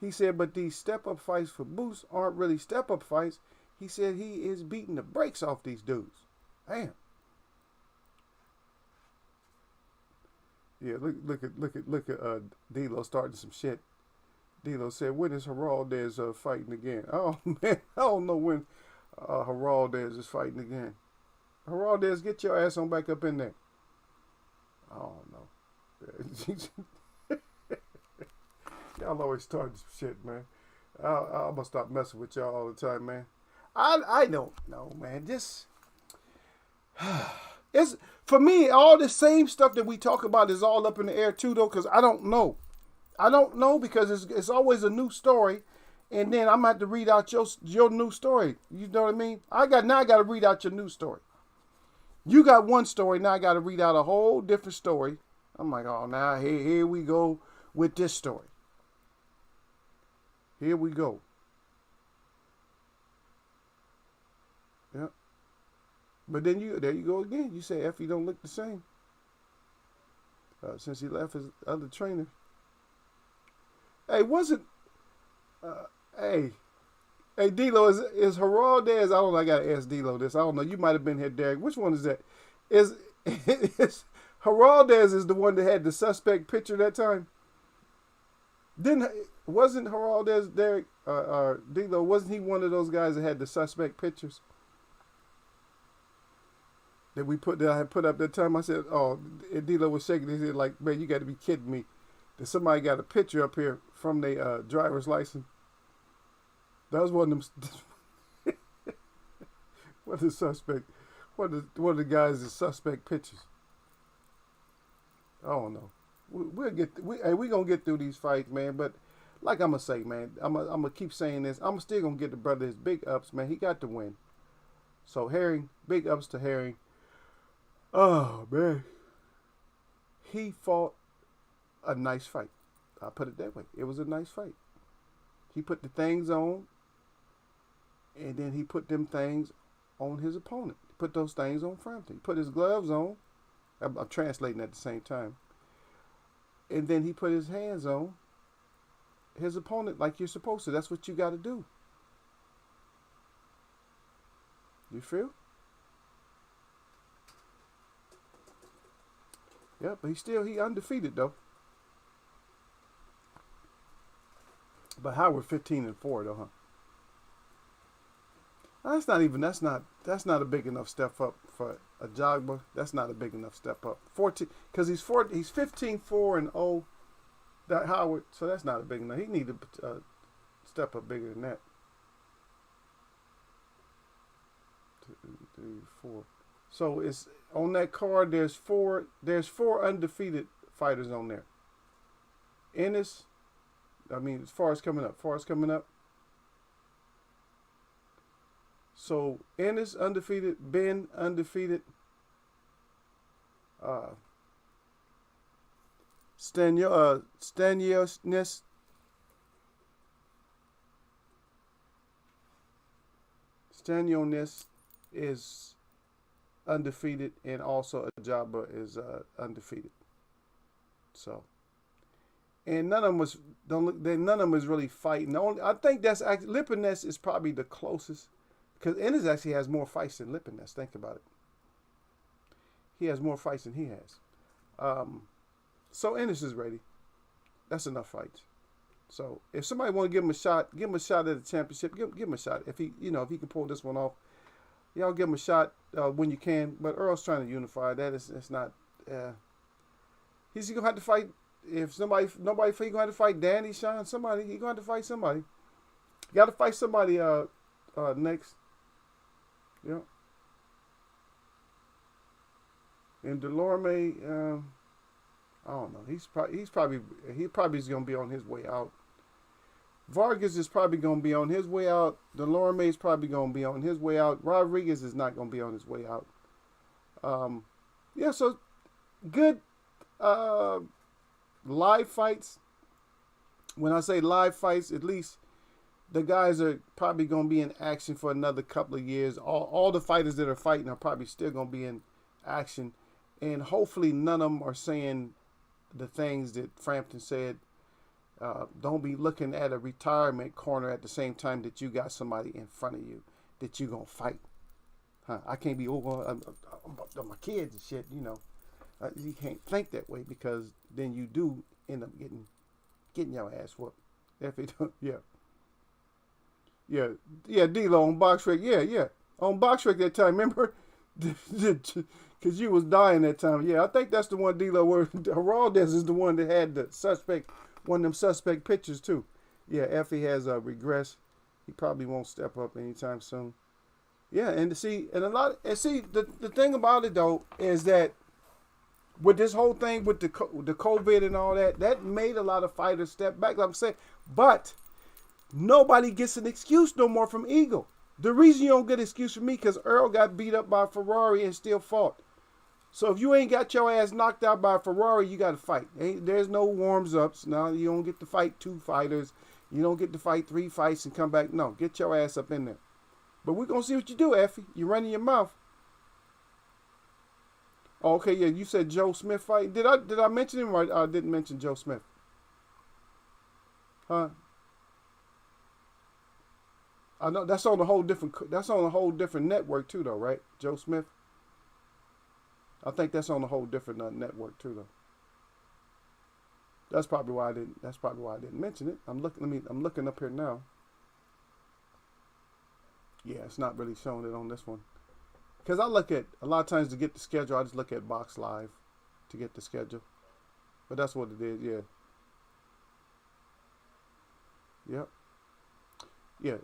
He said, "But these step-up fights for Boots aren't really step-up fights." He said he is beating the brakes off these dudes. Damn. Yeah, look at D-Lo starting some shit. D-Lo said, when is Heraldez fighting again? Oh, man, I don't know when Heraldez is fighting again. Heraldez, get your ass on back up in there. I don't know. Y'all always starting some shit, man. I'm going to stop messing with y'all all the time, man. I don't know, man. Just... It's for me, all the same stuff that we talk about is all up in the air too, though, because I don't know. I don't know because it's always a new story, and then I'm gonna have to read out your new story. You know what I mean? I got to read out your new story. You got one story, now I got to read out a whole different story. I'm like, oh, now here we go with this story. Here we go. Yeah. But then there you go again. You say Effie don't look the same since he left his other trainer. Hey, Hey, D-Lo, is Geraldez? I don't know. I got to ask D-Lo this. I don't know. You might have been here, Derek. Which one is that? Is, is Geraldez is the one that had the suspect picture that time? Didn't wasn't Geraldez Derek D-Lo? Wasn't he one of those guys that had the suspect pictures that I had put up that time? I said, oh, and D-Lo was shaking his head like, man, you got to be kidding me. That somebody got a picture up here from their driver's license. That was one of them. What the suspect? One of the guys' suspect pictures. I don't know. We'll get. We gonna get through these fights, man. But like I'm gonna say, man, I'm gonna keep saying this. I'm still gonna get the brother his big ups, man. He got to win. So Herring, big ups to Herring. Oh man, he fought a nice fight. I'll put it that way. It was a nice fight. He put the things on, and then he put them things on his opponent. He put those things on Frampton. He put his gloves on. I'm translating at the same time. And then he put his hands on his opponent like you're supposed to. That's what you got to do. You feel? Yeah, but he undefeated though. But Howard 15-4 though, huh? That's not a big enough step up for a Jogba. That's not a big enough step up. 14 because he's 15-4-0. That Howard, so that's not a big enough. He needed to step up bigger than that. 2, 3, 4. So it's on that card. There's four undefeated fighters on there. Ennis, I mean, as far as coming up. So Ennis undefeated, Ben undefeated, Stanionis is undefeated, and also Ajaba is undefeated. So, and none of them was really fighting. I think that's actually Lipra is probably the closest. Because Ennis actually has more fights than Lipra. Think about it. He has more fights than he has. So Ennis is ready. That's enough fights. So if somebody want to give him a shot at the championship. Give him a shot. If he can pull this one off, y'all give him a shot when you can. But Earl's trying to unify. It's not. He's gonna have to fight. If nobody gonna have to fight Danny, Sean, somebody. He gonna have to fight somebody. You got to fight somebody next. Yeah. And Delorme, I don't know. He's probably going to be on his way out. Vargas is probably going to be on his way out. Delorme is probably going to be on his way out. Rodriguez is not going to be on his way out. Yeah, so good live fights. When I say live fights, at least the guys are probably going to be in action for another couple of years. All the fighters that are fighting are probably still going to be in action. And hopefully none of them are saying the things that Frampton said. Don't be looking at a retirement corner at the same time that you got somebody in front of you that you're going to fight. I can't be over my kids and shit, you can't think that way, because then you do end up getting your ass whooped. If it don't, yeah. Yeah, D-Lo on BoxRec. Yeah. On BoxRec that time, remember? Because you was dying that time. Yeah, I think that's the one, D-Lo, where Geraldez is the one that had one of them suspect pictures too. Yeah, Effie has regressed. He probably won't step up anytime soon. Yeah, the thing about it though is that with this whole thing with the COVID and all that made a lot of fighters step back, like I'm saying. But nobody gets an excuse no more from Eagle. The reason you don't get an excuse from me, because Earl got beat up by a Ferrari and still fought. So if you ain't got your ass knocked out by a Ferrari, you got to fight. There's no warms-ups. Now you don't get to fight 2 fighters. You don't get to fight 3 fights and come back. No, get your ass up in there. But we're going to see what you do, Effie. You running your mouth. Oh, okay, yeah, you said Joe Smith fight. Did I mention him, or I didn't mention Joe Smith? Huh? I know that's on a whole different. That's on a whole different network too, though, right? Joe Smith. I think that's on a whole different network too, though. That's probably why I didn't. That's probably why I didn't mention it. I'm looking. I'm looking up here now. Yeah, it's not really showing it on this one. Because I look at, a lot of times to get the schedule, I just look at Box Live to get the schedule. But that's what it is, yeah. Yep. Yeah.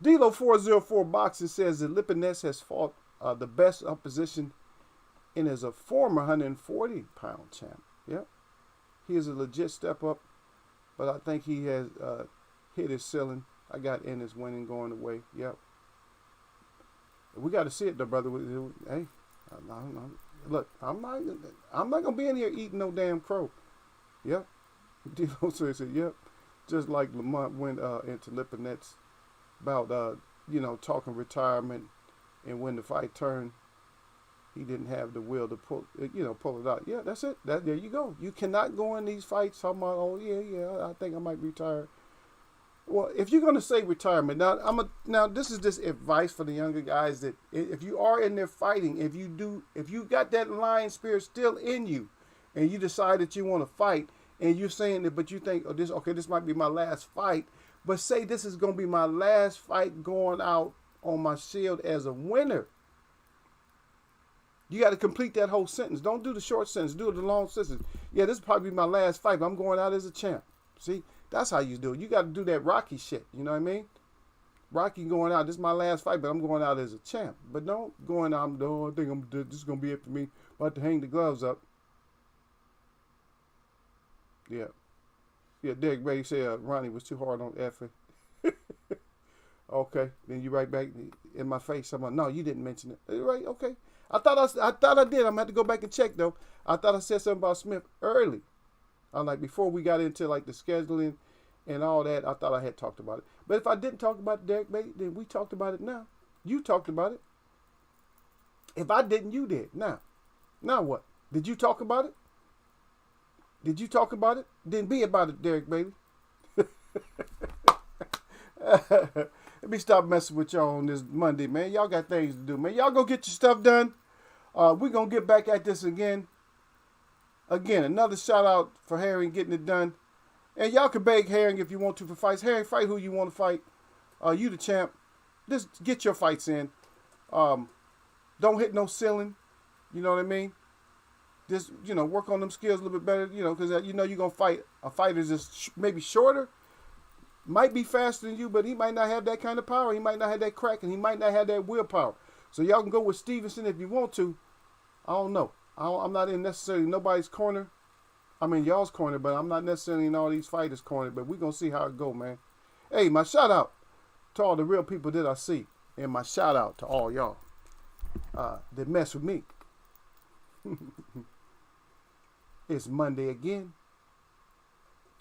Dilo 404 Boxing says that Lipinets has fought the best opposition and is a former 140-pound champ. Yep. He is a legit step up, but I think he has hit his ceiling. I got Ennis winning going away. Yep. We got to see it though, brother. Hey, look, I'm not gonna be in here eating no damn crow. Yep. Dilo said, yep. Just like Lamont went into Lipinets about talking retirement, and when the fight turned, he didn't have the will to pull it out. Yeah, that's it. There you go. You cannot go in these fights talking about, oh yeah, I think I might retire. Well, if you're going to say retirement, now this is just advice for the younger guys that if you are in there fighting, if you got that lion spirit still in you, and you decide that you want to fight, and you're saying that, but you think, this might be my last fight, but say this is going to be my last fight going out on my shield as a winner. You got to complete that whole sentence. Don't do the short sentence. Do the long sentence. Yeah, this is probably my last fight, but I'm going out as a champ. See? That's how you do it. You got to do that Rocky shit. You know what I mean? Rocky going out. This is my last fight, but I'm going out as a champ. But don't going out. I think this is going to be it for me. About to hang the gloves up. Yeah. Yeah, Derek Brady said Ronnie was too hard on Effie. Okay. Then you right back in my face. I'm like, no, you didn't mention it. Right? Okay. I thought I did. I'm going to have to go back and check, though. I thought I said something about Smith early. I'm like, before we got into like the scheduling and all that, I thought I had talked about it. But if I didn't talk about Derek Bailey, then we talked about it now. You talked about it. If I didn't, you did. Now what? Did you talk about it? Did you talk about it? Then be about it, Derek Bailey. Let me stop messing with y'all on this Monday, man. Y'all got things to do, man. Y'all go get your stuff done. We're going to get back at this again. Again, another shout out for Herring getting it done. And y'all can beg Herring if you want to for fights. Herring, fight who you want to fight. You the champ. Just get your fights in. Don't hit no ceiling. You know what I mean? Just, work on them skills a little bit better, because you're going to fight a fighter that's maybe shorter, might be faster than you, but he might not have that kind of power. He might not have that crack, and he might not have that willpower. So y'all can go with Stevenson if you want to. I don't know. I'm not in necessarily nobody's corner. I mean, y'all's corner, but I'm not necessarily in all these fighters' corner. But we're going to see how it go, man. Hey, my shout out to all the real people that I see. And my shout out to all y'all that mess with me. It's Monday again.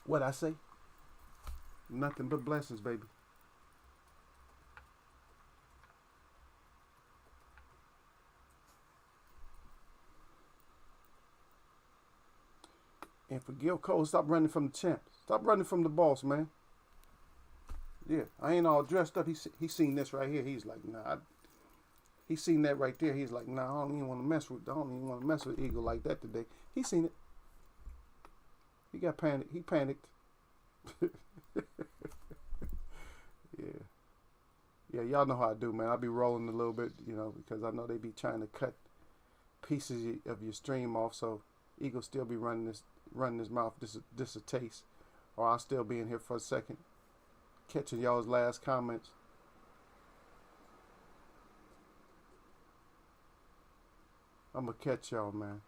What I say? Nothing but blessings, baby. And for Gil Cole, stop running from the champ. Stop running from the boss, man. Yeah, I ain't all dressed up. He seen this right here. He's like, nah. He seen that right there. He's like, nah, I don't even want to mess with Eagle like that today. He seen it. He got panicked. He panicked. Yeah, y'all know how I do, man. I be rolling a little bit, because I know they be trying to cut pieces of your stream off. So Eagle still be running his mouth. This a taste, or I'll still be in here for a second, catching y'all's last comments. I'm gonna catch y'all, man.